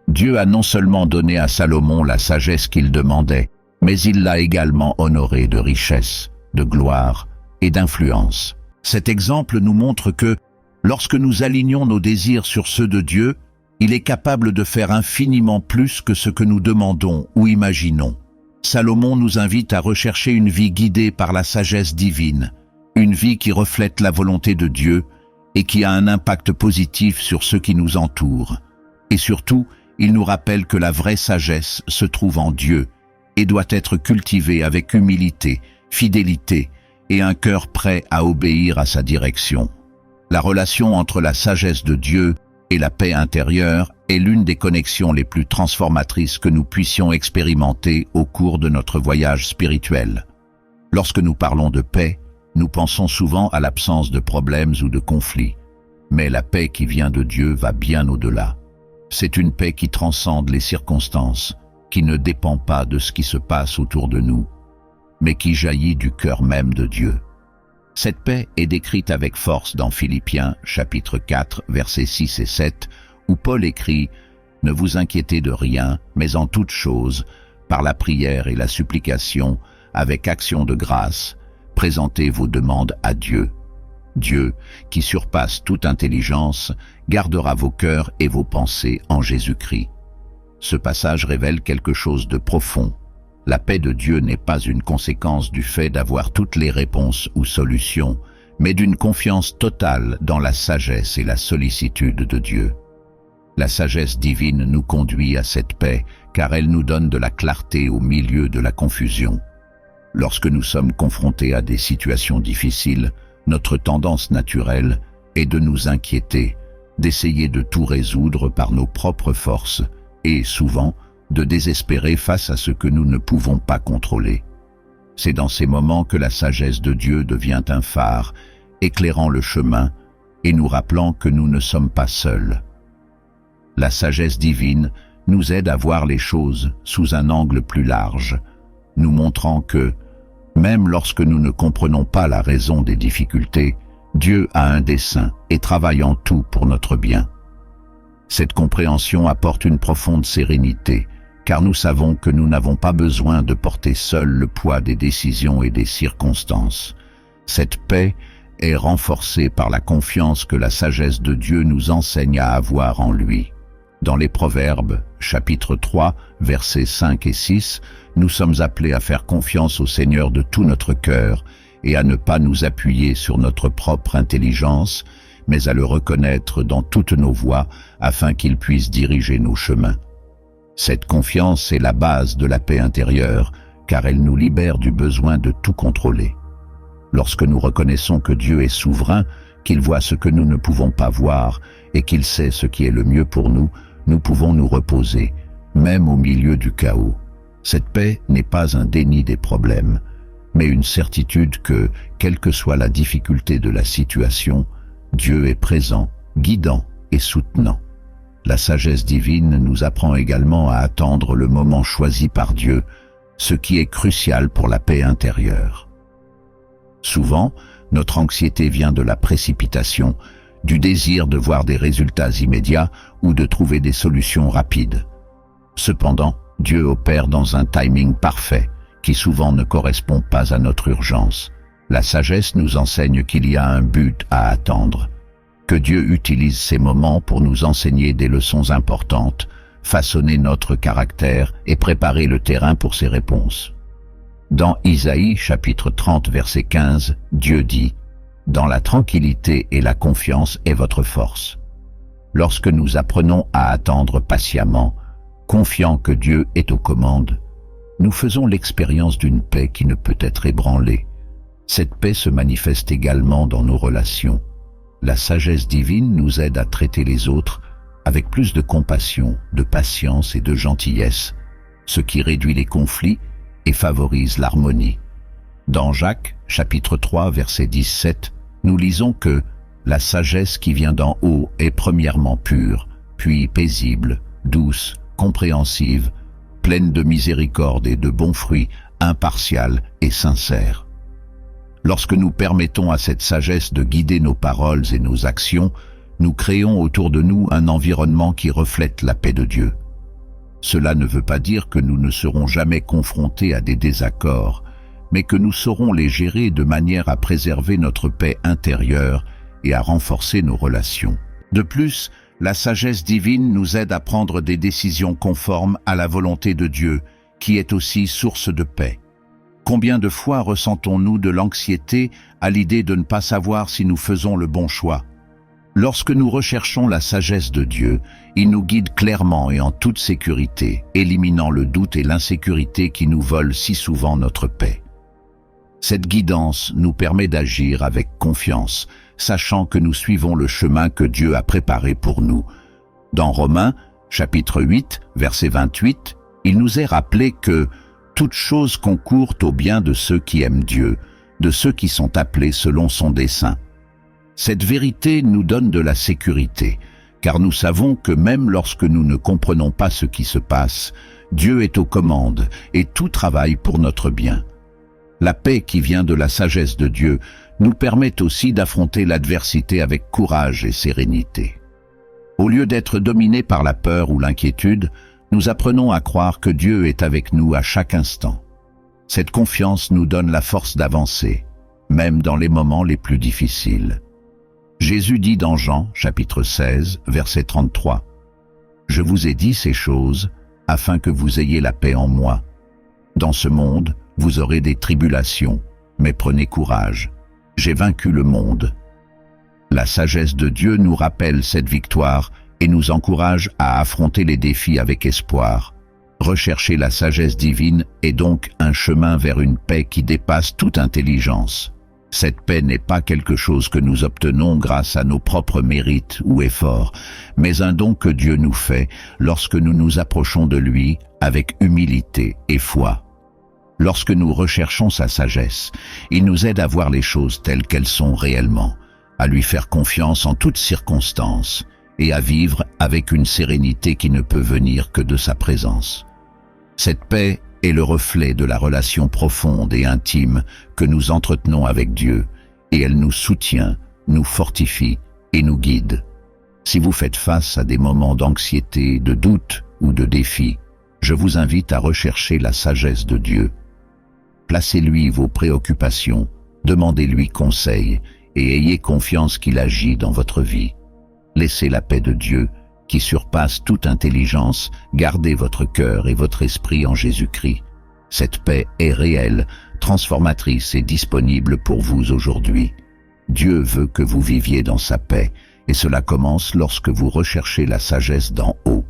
Dieu a non seulement donné à Salomon la sagesse qu'il demandait, mais il l'a également honoré de richesse, de gloire et d'influence. Cet exemple nous montre que, lorsque nous alignons nos désirs sur ceux de Dieu, il est capable de faire infiniment plus que ce que nous demandons ou imaginons. Salomon nous invite à rechercher une vie guidée par la sagesse divine, une vie qui reflète la volonté de Dieu et qui a un impact positif sur ceux qui nous entourent. Et surtout, il nous rappelle que la vraie sagesse se trouve en Dieu et doit être cultivée avec humilité, fidélité et un cœur prêt à obéir à sa direction. La relation entre la sagesse de Dieu et la paix intérieure est l'une des connexions les plus transformatrices que nous puissions expérimenter au cours de notre voyage spirituel. Lorsque nous parlons de paix, nous pensons souvent à l'absence de problèmes ou de conflits. Mais la paix qui vient de Dieu va bien au-delà. C'est une paix qui transcende les circonstances, qui ne dépend pas de ce qui se passe autour de nous, mais qui jaillit du cœur même de Dieu. Cette paix est décrite avec force dans Philippiens, chapitre 4, versets 6 et 7, où Paul écrit « Ne vous inquiétez de rien, mais en toutes choses, par la prière et la supplication, avec action de grâce, présentez vos demandes à Dieu. Dieu, qui surpasse toute intelligence, gardera vos cœurs et vos pensées en Jésus-Christ. » Ce passage révèle quelque chose de profond. La paix de Dieu n'est pas une conséquence du fait d'avoir toutes les réponses ou solutions, mais d'une confiance totale dans la sagesse et la sollicitude de Dieu. La sagesse divine nous conduit à cette paix, car elle nous donne de la clarté au milieu de la confusion. Lorsque nous sommes confrontés à des situations difficiles, notre tendance naturelle est de nous inquiéter, d'essayer de tout résoudre par nos propres forces, et souvent, de désespérer face à ce que nous ne pouvons pas contrôler. C'est dans ces moments que la sagesse de Dieu devient un phare, éclairant le chemin et nous rappelant que nous ne sommes pas seuls. La sagesse divine nous aide à voir les choses sous un angle plus large, nous montrant que, même lorsque nous ne comprenons pas la raison des difficultés, Dieu a un dessein et travaille en tout pour notre bien. Cette compréhension apporte une profonde sérénité, car nous savons que nous n'avons pas besoin de porter seuls le poids des décisions et des circonstances. Cette paix est renforcée par la confiance que la sagesse de Dieu nous enseigne à avoir en lui. Dans les Proverbes, chapitre 3, versets 5 et 6, nous sommes appelés à faire confiance au Seigneur de tout notre cœur et à ne pas nous appuyer sur notre propre intelligence, mais à le reconnaître dans toutes nos voies afin qu'il puisse diriger nos chemins. Cette confiance est la base de la paix intérieure, car elle nous libère du besoin de tout contrôler. Lorsque nous reconnaissons que Dieu est souverain, qu'il voit ce que nous ne pouvons pas voir et qu'il sait ce qui est le mieux pour nous, nous pouvons nous reposer, même au milieu du chaos. Cette paix n'est pas un déni des problèmes, mais une certitude que, quelle que soit la difficulté de la situation, Dieu est présent, guidant et soutenant. La sagesse divine nous apprend également à attendre le moment choisi par Dieu, ce qui est crucial pour la paix intérieure. Souvent, notre anxiété vient de la précipitation, du désir de voir des résultats immédiats ou de trouver des solutions rapides. Cependant, Dieu opère dans un timing parfait, qui souvent ne correspond pas à notre urgence. La sagesse nous enseigne qu'il y a un but à attendre, que Dieu utilise ces moments pour nous enseigner des leçons importantes, façonner notre caractère et préparer le terrain pour ses réponses. Dans Isaïe chapitre 30 verset 15, Dieu dit « Dans la tranquillité et la confiance est votre force ». Lorsque nous apprenons à attendre patiemment, confiant que Dieu est aux commandes, nous faisons l'expérience d'une paix qui ne peut être ébranlée. Cette paix se manifeste également dans nos relations. La sagesse divine nous aide à traiter les autres avec plus de compassion, de patience et de gentillesse, ce qui réduit les conflits et favorise l'harmonie. Dans Jacques, chapitre 3, verset 17, nous lisons que « La sagesse qui vient d'en haut est premièrement pure, puis paisible, douce, compréhensive, pleine de miséricorde et de bons fruits, impartiale et sincère. » Lorsque nous permettons à cette sagesse de guider nos paroles et nos actions, nous créons autour de nous un environnement qui reflète la paix de Dieu. Cela ne veut pas dire que nous ne serons jamais confrontés à des désaccords, mais que nous saurons les gérer de manière à préserver notre paix intérieure et à renforcer nos relations. De plus, la sagesse divine nous aide à prendre des décisions conformes à la volonté de Dieu, qui est aussi source de paix. Combien de fois ressentons-nous de l'anxiété à l'idée de ne pas savoir si nous faisons le bon choix? Lorsque nous recherchons la sagesse de Dieu, il nous guide clairement et en toute sécurité, éliminant le doute et l'insécurité qui nous volent si souvent notre paix. Cette guidance nous permet d'agir avec confiance, sachant que nous suivons le chemin que Dieu a préparé pour nous. Dans Romains, chapitre 8, verset 28, il nous est rappelé que « Toutes choses concourent au bien de ceux qui aiment Dieu, de ceux qui sont appelés selon son dessein. » Cette vérité nous donne de la sécurité, car nous savons que même lorsque nous ne comprenons pas ce qui se passe, Dieu est aux commandes et tout travaille pour notre bien. La paix qui vient de la sagesse de Dieu nous permet aussi d'affronter l'adversité avec courage et sérénité. Au lieu d'être dominés par la peur ou l'inquiétude, nous apprenons à croire que Dieu est avec nous à chaque instant. Cette confiance nous donne la force d'avancer, même dans les moments les plus difficiles. Jésus dit dans Jean, chapitre 16, verset 33, « Je vous ai dit ces choses afin que vous ayez la paix en moi. Dans ce monde, vous aurez des tribulations, mais prenez courage. J'ai vaincu le monde. » La sagesse de Dieu nous rappelle cette victoire et nous encourage à affronter les défis avec espoir. Rechercher la sagesse divine est donc un chemin vers une paix qui dépasse toute intelligence. Cette paix n'est pas quelque chose que nous obtenons grâce à nos propres mérites ou efforts, mais un don que Dieu nous fait lorsque nous nous approchons de lui avec humilité et foi. Lorsque nous recherchons sa sagesse, il nous aide à voir les choses telles qu'elles sont réellement, à lui faire confiance en toutes circonstances et à vivre avec une sérénité qui ne peut venir que de sa présence. Cette paix est le reflet de la relation profonde et intime que nous entretenons avec Dieu, et elle nous soutient, nous fortifie et nous guide. Si vous faites face à des moments d'anxiété, de doute ou de défi, je vous invite à rechercher la sagesse de Dieu. Placez-lui vos préoccupations, demandez-lui conseil et ayez confiance qu'il agit dans votre vie. Laissez la paix de Dieu, qui surpasse toute intelligence, garder votre cœur et votre esprit en Jésus-Christ. Cette paix est réelle, transformatrice et disponible pour vous aujourd'hui. Dieu veut que vous viviez dans sa paix, et cela commence lorsque vous recherchez la sagesse d'en haut.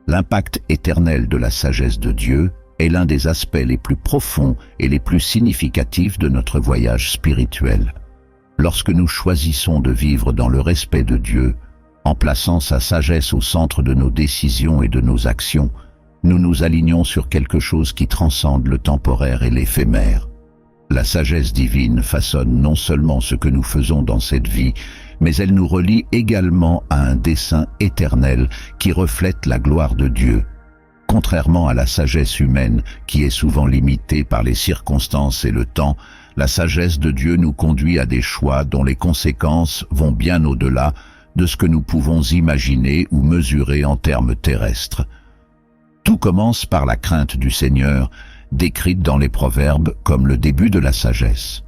L'impact éternel de la sagesse de Dieu est l'un des aspects les plus profonds et les plus significatifs de notre voyage spirituel. Lorsque nous choisissons de vivre dans le respect de Dieu, en plaçant sa sagesse au centre de nos décisions et de nos actions, nous nous alignons sur quelque chose qui transcende le temporaire et l'éphémère. La sagesse divine façonne non seulement ce que nous faisons dans cette vie, mais elle nous relie également à un dessein éternel qui reflète la gloire de Dieu. Contrairement à la sagesse humaine, qui est souvent limitée par les circonstances et le temps, la sagesse de Dieu nous conduit à des choix dont les conséquences vont bien au-delà de ce que nous pouvons imaginer ou mesurer en termes terrestres. Tout commence par la crainte du Seigneur, décrite dans les Proverbes comme le début de la sagesse.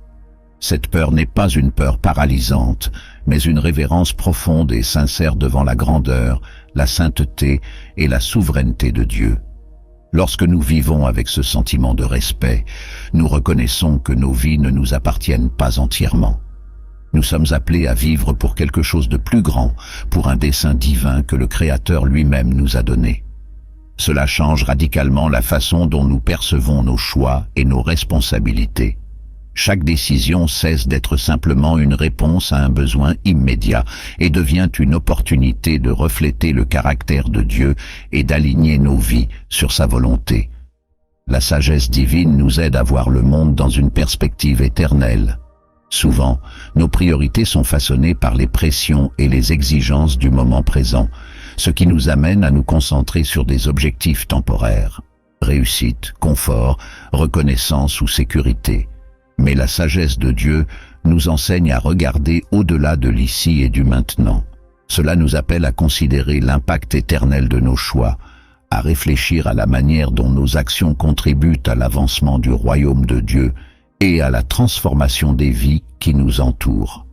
Cette peur n'est pas une peur paralysante, mais une révérence profonde et sincère devant la grandeur, la sainteté et la souveraineté de Dieu. Lorsque nous vivons avec ce sentiment de respect, nous reconnaissons que nos vies ne nous appartiennent pas entièrement. Nous sommes appelés à vivre pour quelque chose de plus grand, pour un dessein divin que le Créateur lui-même nous a donné. Cela change radicalement la façon dont nous percevons nos choix et nos responsabilités. Chaque décision cesse d'être simplement une réponse à un besoin immédiat et devient une opportunité de refléter le caractère de Dieu et d'aligner nos vies sur sa volonté. La sagesse divine nous aide à voir le monde dans une perspective éternelle. Souvent, nos priorités sont façonnées par les pressions et les exigences du moment présent, ce qui nous amène à nous concentrer sur des objectifs temporaires. Réussite, confort, reconnaissance ou sécurité. Mais la sagesse de Dieu nous enseigne à regarder au-delà de l'ici et du maintenant. Cela nous appelle à considérer l'impact éternel de nos choix, à réfléchir à la manière dont nos actions contribuent à l'avancement du royaume de Dieu et à la transformation des vies qui nous entourent.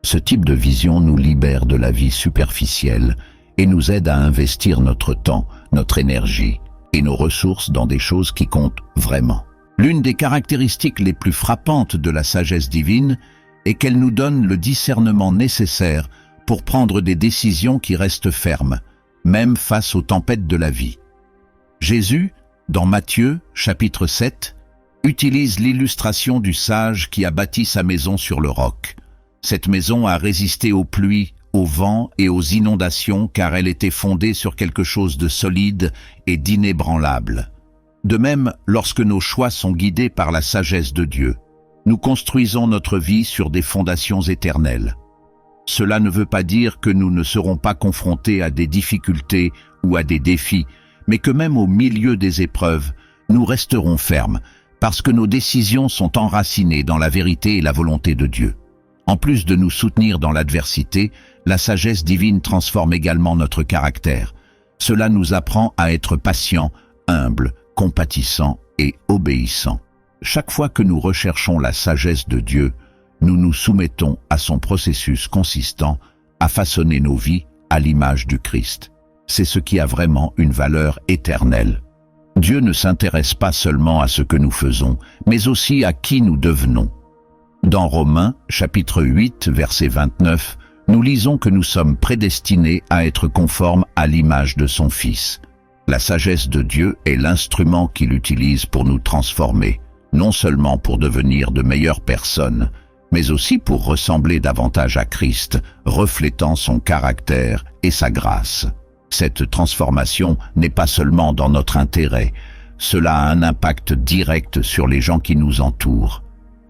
Ce type de vision nous libère de la vie superficielle et nous aide à investir notre temps, notre énergie et nos ressources dans des choses qui comptent vraiment. L'une des caractéristiques les plus frappantes de la sagesse divine est qu'elle nous donne le discernement nécessaire pour prendre des décisions qui restent fermes, même face aux tempêtes de la vie. Jésus, dans Matthieu, chapitre 7, utilise l'illustration du sage qui a bâti sa maison sur le roc. Cette maison a résisté aux pluies, au vent et aux inondations car elle était fondée sur quelque chose de solide et d'inébranlable. De même, lorsque nos choix sont guidés par la sagesse de Dieu, nous construisons notre vie sur des fondations éternelles. Cela ne veut pas dire que nous ne serons pas confrontés à des difficultés ou à des défis, mais que même au milieu des épreuves, nous resterons fermes, parce que nos décisions sont enracinées dans la vérité et la volonté de Dieu. En plus de nous soutenir dans l'adversité, la sagesse divine transforme également notre caractère. Cela nous apprend à être patients, humbles, compatissants et obéissants. Chaque fois que nous recherchons la sagesse de Dieu, nous nous soumettons à son processus consistant à façonner nos vies à l'image du Christ. C'est ce qui a vraiment une valeur éternelle. Dieu ne s'intéresse pas seulement à ce que nous faisons, mais aussi à qui nous devenons. Dans Romains, chapitre 8, verset 29, nous lisons que nous sommes prédestinés à être conformes à l'image de son Fils. La sagesse de Dieu est l'instrument qu'il utilise pour nous transformer, non seulement pour devenir de meilleures personnes, mais aussi pour ressembler davantage à Christ, reflétant son caractère et sa grâce. Cette transformation n'est pas seulement dans notre intérêt, cela a un impact direct sur les gens qui nous entourent.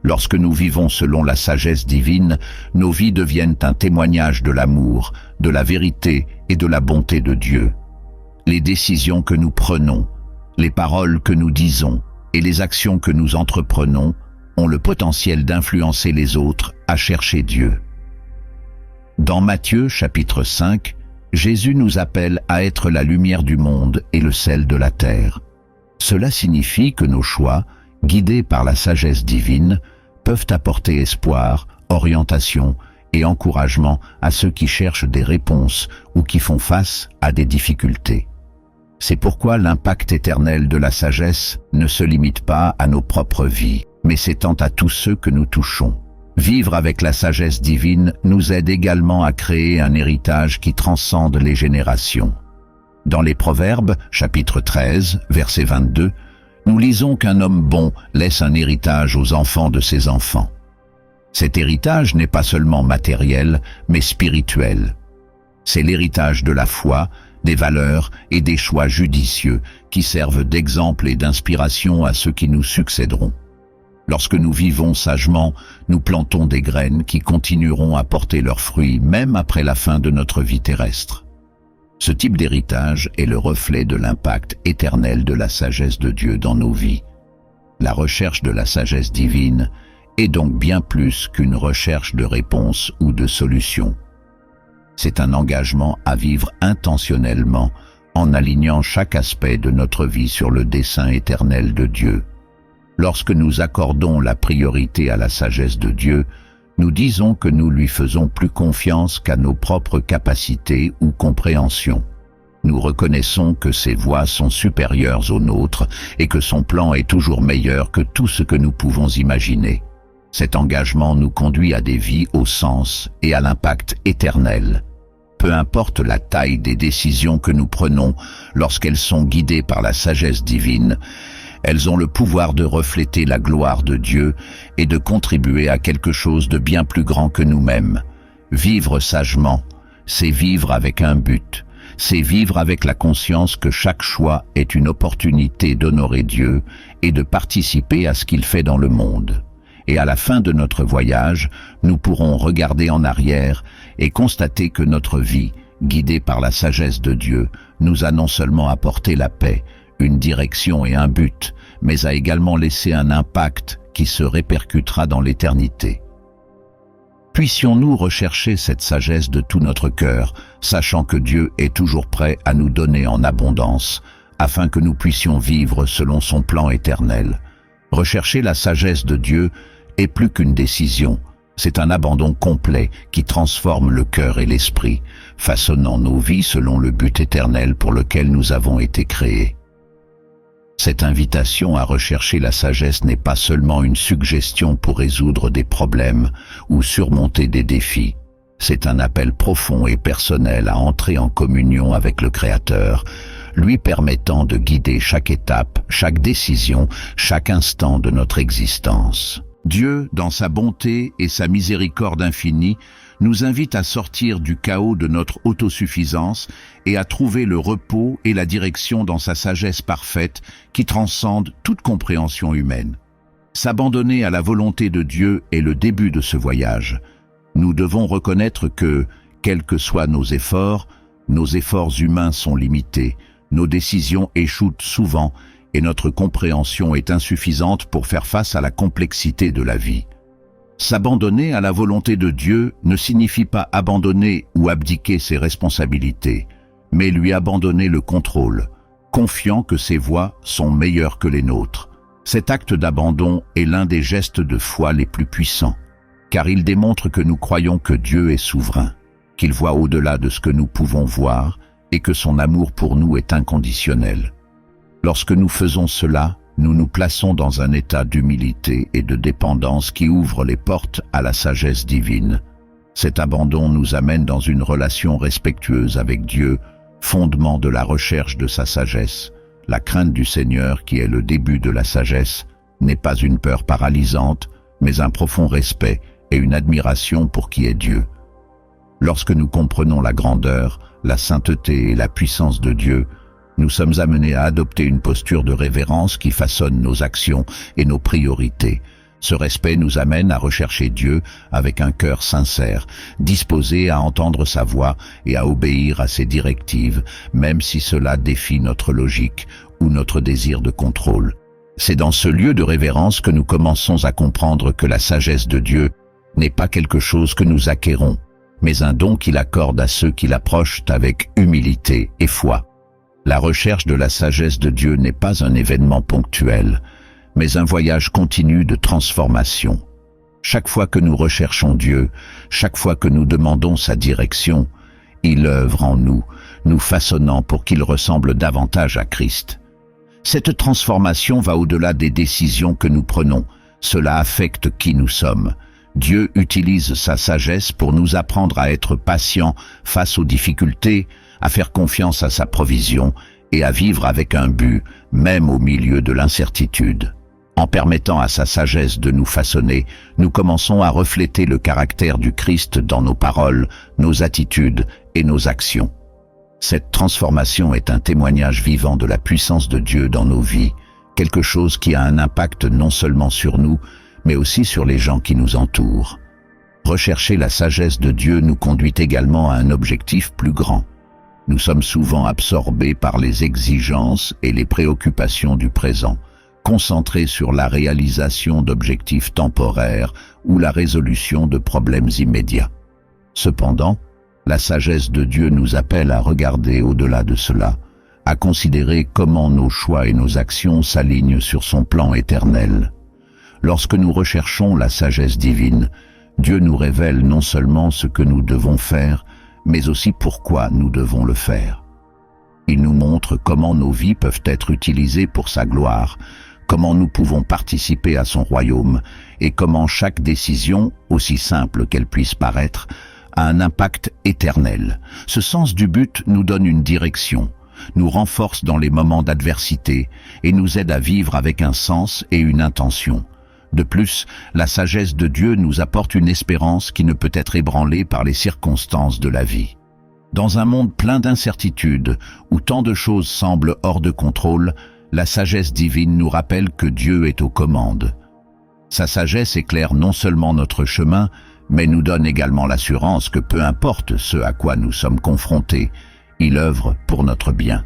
Lorsque nous vivons selon la sagesse divine, nos vies deviennent un témoignage de l'amour, de la vérité et de la bonté de Dieu. Les décisions que nous prenons, les paroles que nous disons et les actions que nous entreprenons ont le potentiel d'influencer les autres à chercher Dieu. Dans Matthieu chapitre 5, Jésus nous appelle à être la lumière du monde et le sel de la terre. Cela signifie que nos choix, guidés par la sagesse divine, peuvent apporter espoir, orientation et encouragement à ceux qui cherchent des réponses ou qui font face à des difficultés. C'est pourquoi l'impact éternel de la sagesse ne se limite pas à nos propres vies, mais s'étend à tous ceux que nous touchons. Vivre avec la sagesse divine nous aide également à créer un héritage qui transcende les générations. Dans les Proverbes, chapitre 13, verset 22, nous lisons qu'un homme bon laisse un héritage aux enfants de ses enfants. Cet héritage n'est pas seulement matériel, mais spirituel. C'est l'héritage de la foi, des valeurs et des choix judicieux qui servent d'exemple et d'inspiration à ceux qui nous succéderont. Lorsque nous vivons sagement, nous plantons des graines qui continueront à porter leurs fruits même après la fin de notre vie terrestre. Ce type d'héritage est le reflet de l'impact éternel de la sagesse de Dieu dans nos vies. La recherche de la sagesse divine est donc bien plus qu'une recherche de réponses ou de solutions. C'est un engagement à vivre intentionnellement en alignant chaque aspect de notre vie sur le dessein éternel de Dieu. Lorsque nous accordons la priorité à la sagesse de Dieu, nous disons que nous lui faisons plus confiance qu'à nos propres capacités ou compréhensions. Nous reconnaissons que ses voies sont supérieures aux nôtres et que son plan est toujours meilleur que tout ce que nous pouvons imaginer. Cet engagement nous conduit à des vies au sens et à l'impact éternel. Peu importe la taille des décisions que nous prenons lorsqu'elles sont guidées par la sagesse divine, elles ont le pouvoir de refléter la gloire de Dieu et de contribuer à quelque chose de bien plus grand que nous-mêmes. Vivre sagement, c'est vivre avec un but, c'est vivre avec la conscience que chaque choix est une opportunité d'honorer Dieu et de participer à ce qu'il fait dans le monde. Et à la fin de notre voyage, nous pourrons regarder en arrière et constater que notre vie, guidée par la sagesse de Dieu, nous a non seulement apporté la paix, une direction et un but, mais a également laissé un impact qui se répercutera dans l'éternité. Puissions-nous rechercher cette sagesse de tout notre cœur, sachant que Dieu est toujours prêt à nous donner en abondance, afin que nous puissions vivre selon son plan éternel. Rechercher la sagesse de Dieu est plus qu'une décision, c'est un abandon complet qui transforme le cœur et l'esprit, façonnant nos vies selon le but éternel pour lequel nous avons été créés. Cette invitation à rechercher la sagesse n'est pas seulement une suggestion pour résoudre des problèmes ou surmonter des défis. C'est un appel profond et personnel à entrer en communion avec le Créateur, lui permettant de guider chaque étape, chaque décision, chaque instant de notre existence. Dieu, dans sa bonté et sa miséricorde infinie, nous invite à sortir du chaos de notre autosuffisance et à trouver le repos et la direction dans sa sagesse parfaite qui transcende toute compréhension humaine. S'abandonner à la volonté de Dieu est le début de ce voyage. Nous devons reconnaître que, quels que soient nos efforts humains sont limités, nos décisions échouent souvent et notre compréhension est insuffisante pour faire face à la complexité de la vie. S'abandonner à la volonté de Dieu ne signifie pas abandonner ou abdiquer ses responsabilités, mais lui abandonner le contrôle, confiant que ses voies sont meilleures que les nôtres. Cet acte d'abandon est l'un des gestes de foi les plus puissants, car il démontre que nous croyons que Dieu est souverain, qu'il voit au-delà de ce que nous pouvons voir et que son amour pour nous est inconditionnel. Lorsque nous faisons cela, nous nous plaçons dans un état d'humilité et de dépendance qui ouvre les portes à la sagesse divine. Cet abandon nous amène dans une relation respectueuse avec Dieu, fondement de la recherche de sa sagesse. La crainte du Seigneur, qui est le début de la sagesse, n'est pas une peur paralysante, mais un profond respect et une admiration pour qui est Dieu. Lorsque nous comprenons la grandeur, la sainteté et la puissance de Dieu, nous sommes amenés à adopter une posture de révérence qui façonne nos actions et nos priorités. Ce respect nous amène à rechercher Dieu avec un cœur sincère, disposé à entendre sa voix et à obéir à ses directives, même si cela défie notre logique ou notre désir de contrôle. C'est dans ce lieu de révérence que nous commençons à comprendre que la sagesse de Dieu n'est pas quelque chose que nous acquérons, mais un don qu'il accorde à ceux qui l'approchent avec humilité et foi. La recherche de la sagesse de Dieu n'est pas un événement ponctuel, mais un voyage continu de transformation. Chaque fois que nous recherchons Dieu, chaque fois que nous demandons sa direction, il œuvre en nous, nous façonnant pour qu'il ressemble davantage à Christ. Cette transformation va au-delà des décisions que nous prenons, cela affecte qui nous sommes. Dieu utilise sa sagesse pour nous apprendre à être patients face aux difficultés, à faire confiance à sa provision et à vivre avec un but, même au milieu de l'incertitude. En permettant à sa sagesse de nous façonner, nous commençons à refléter le caractère du Christ dans nos paroles, nos attitudes et nos actions. Cette transformation est un témoignage vivant de la puissance de Dieu dans nos vies, quelque chose qui a un impact non seulement sur nous, mais aussi sur les gens qui nous entourent. Rechercher la sagesse de Dieu nous conduit également à un objectif plus grand. Nous sommes souvent absorbés par les exigences et les préoccupations du présent, concentrés sur la réalisation d'objectifs temporaires ou la résolution de problèmes immédiats. Cependant, la sagesse de Dieu nous appelle à regarder au-delà de cela, à considérer comment nos choix et nos actions s'alignent sur son plan éternel. Lorsque nous recherchons la sagesse divine, Dieu nous révèle non seulement ce que nous devons faire, mais aussi pourquoi nous devons le faire. Il nous montre comment nos vies peuvent être utilisées pour sa gloire, comment nous pouvons participer à son royaume et comment chaque décision, aussi simple qu'elle puisse paraître, a un impact éternel. Ce sens du but nous donne une direction, nous renforce dans les moments d'adversité et nous aide à vivre avec un sens et une intention. De plus, la sagesse de Dieu nous apporte une espérance qui ne peut être ébranlée par les circonstances de la vie. Dans un monde plein d'incertitudes, où tant de choses semblent hors de contrôle, la sagesse divine nous rappelle que Dieu est aux commandes. Sa sagesse éclaire non seulement notre chemin, mais nous donne également l'assurance que peu importe ce à quoi nous sommes confrontés, il œuvre pour notre bien.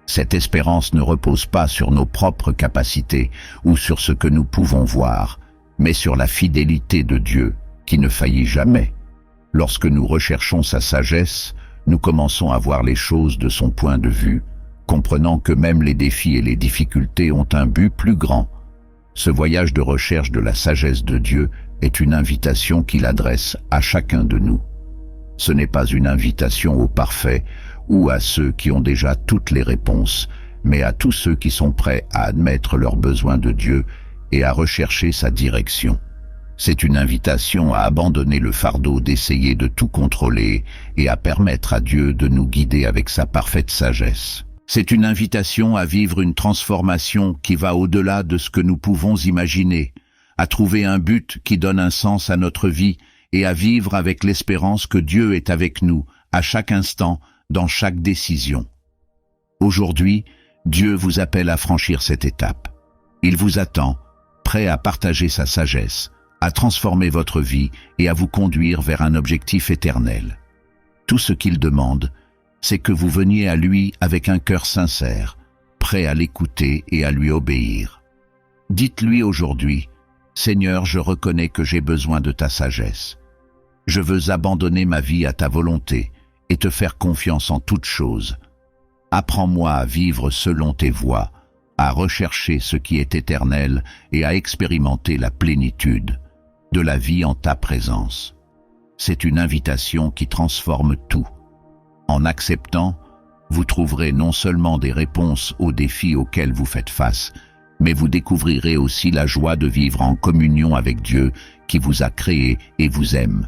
Cette espérance ne repose pas sur nos propres capacités ou sur ce que nous pouvons voir, mais sur la fidélité de Dieu, qui ne faillit jamais. Lorsque nous recherchons sa sagesse, nous commençons à voir les choses de son point de vue, comprenant que même les défis et les difficultés ont un but plus grand. Ce voyage de recherche de la sagesse de Dieu est une invitation qu'il adresse à chacun de nous. Ce n'est pas une invitation aux parfaits ou à ceux qui ont déjà toutes les réponses, mais à tous ceux qui sont prêts à admettre leurs besoins de Dieu et à rechercher sa direction. C'est une invitation à abandonner le fardeau d'essayer de tout contrôler et à permettre à Dieu de nous guider avec sa parfaite sagesse. C'est une invitation à vivre une transformation qui va au-delà de ce que nous pouvons imaginer, à trouver un but qui donne un sens à notre vie et à vivre avec l'espérance que Dieu est avec nous à chaque instant, dans chaque décision. Aujourd'hui, Dieu vous appelle à franchir cette étape. Il vous attend, prêt à partager sa sagesse, à transformer votre vie et à vous conduire vers un objectif éternel. Tout ce qu'il demande, c'est que vous veniez à lui avec un cœur sincère, prêt à l'écouter et à lui obéir. Dites-lui aujourd'hui, « Seigneur, je reconnais que j'ai besoin de ta sagesse. Je veux abandonner ma vie à ta volonté et te faire confiance en toutes choses. Apprends-moi à vivre selon tes voies, à rechercher ce qui est éternel et à expérimenter la plénitude de la vie en ta présence. » C'est une invitation qui transforme tout. En acceptant, vous trouverez non seulement des réponses aux défis auxquels vous faites face, mais vous découvrirez aussi la joie de vivre en communion avec Dieu qui vous a créé et vous aime.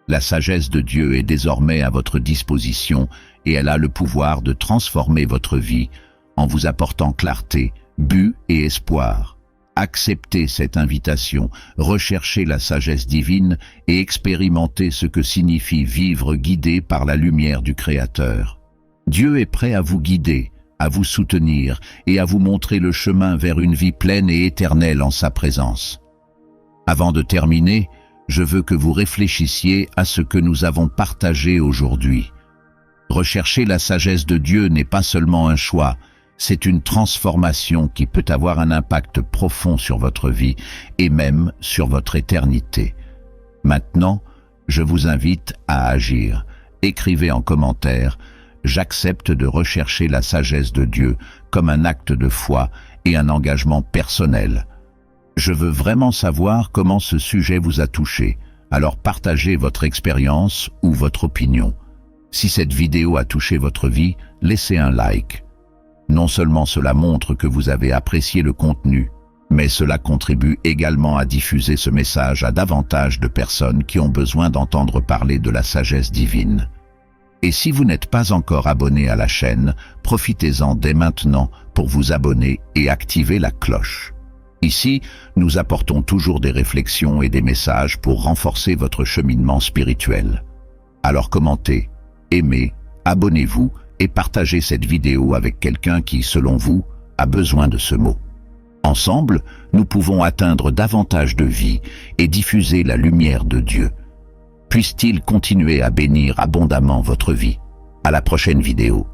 La sagesse de Dieu est désormais à votre disposition et elle a le pouvoir de transformer votre vie en vous apportant clarté, but et espoir. Acceptez cette invitation, recherchez la sagesse divine et expérimentez ce que signifie vivre guidé par la lumière du Créateur. Dieu est prêt à vous guider, à vous soutenir et à vous montrer le chemin vers une vie pleine et éternelle en sa présence. Avant de terminer, je veux que vous réfléchissiez à ce que nous avons partagé aujourd'hui. Rechercher la sagesse de Dieu n'est pas seulement un choix, c'est une transformation qui peut avoir un impact profond sur votre vie et même sur votre éternité. Maintenant, je vous invite à agir. Écrivez en commentaire « J'accepte de rechercher la sagesse de Dieu » comme un acte de foi et un engagement personnel. Je veux vraiment savoir comment ce sujet vous a touché, alors partagez votre expérience ou votre opinion. Si cette vidéo a touché votre vie, laissez un like. Non seulement cela montre que vous avez apprécié le contenu, mais cela contribue également à diffuser ce message à davantage de personnes qui ont besoin d'entendre parler de la sagesse divine. Et si vous n'êtes pas encore abonné à la chaîne, profitez-en dès maintenant pour vous abonner et activer la cloche. Ici, nous apportons toujours des réflexions et des messages pour renforcer votre cheminement spirituel. Alors commentez, aimez, abonnez-vous et partagez cette vidéo avec quelqu'un qui, selon vous, a besoin de ce mot. Ensemble, nous pouvons atteindre davantage de vies et diffuser la lumière de Dieu. Puisse-t-il continuer à bénir abondamment votre vie. À la prochaine vidéo.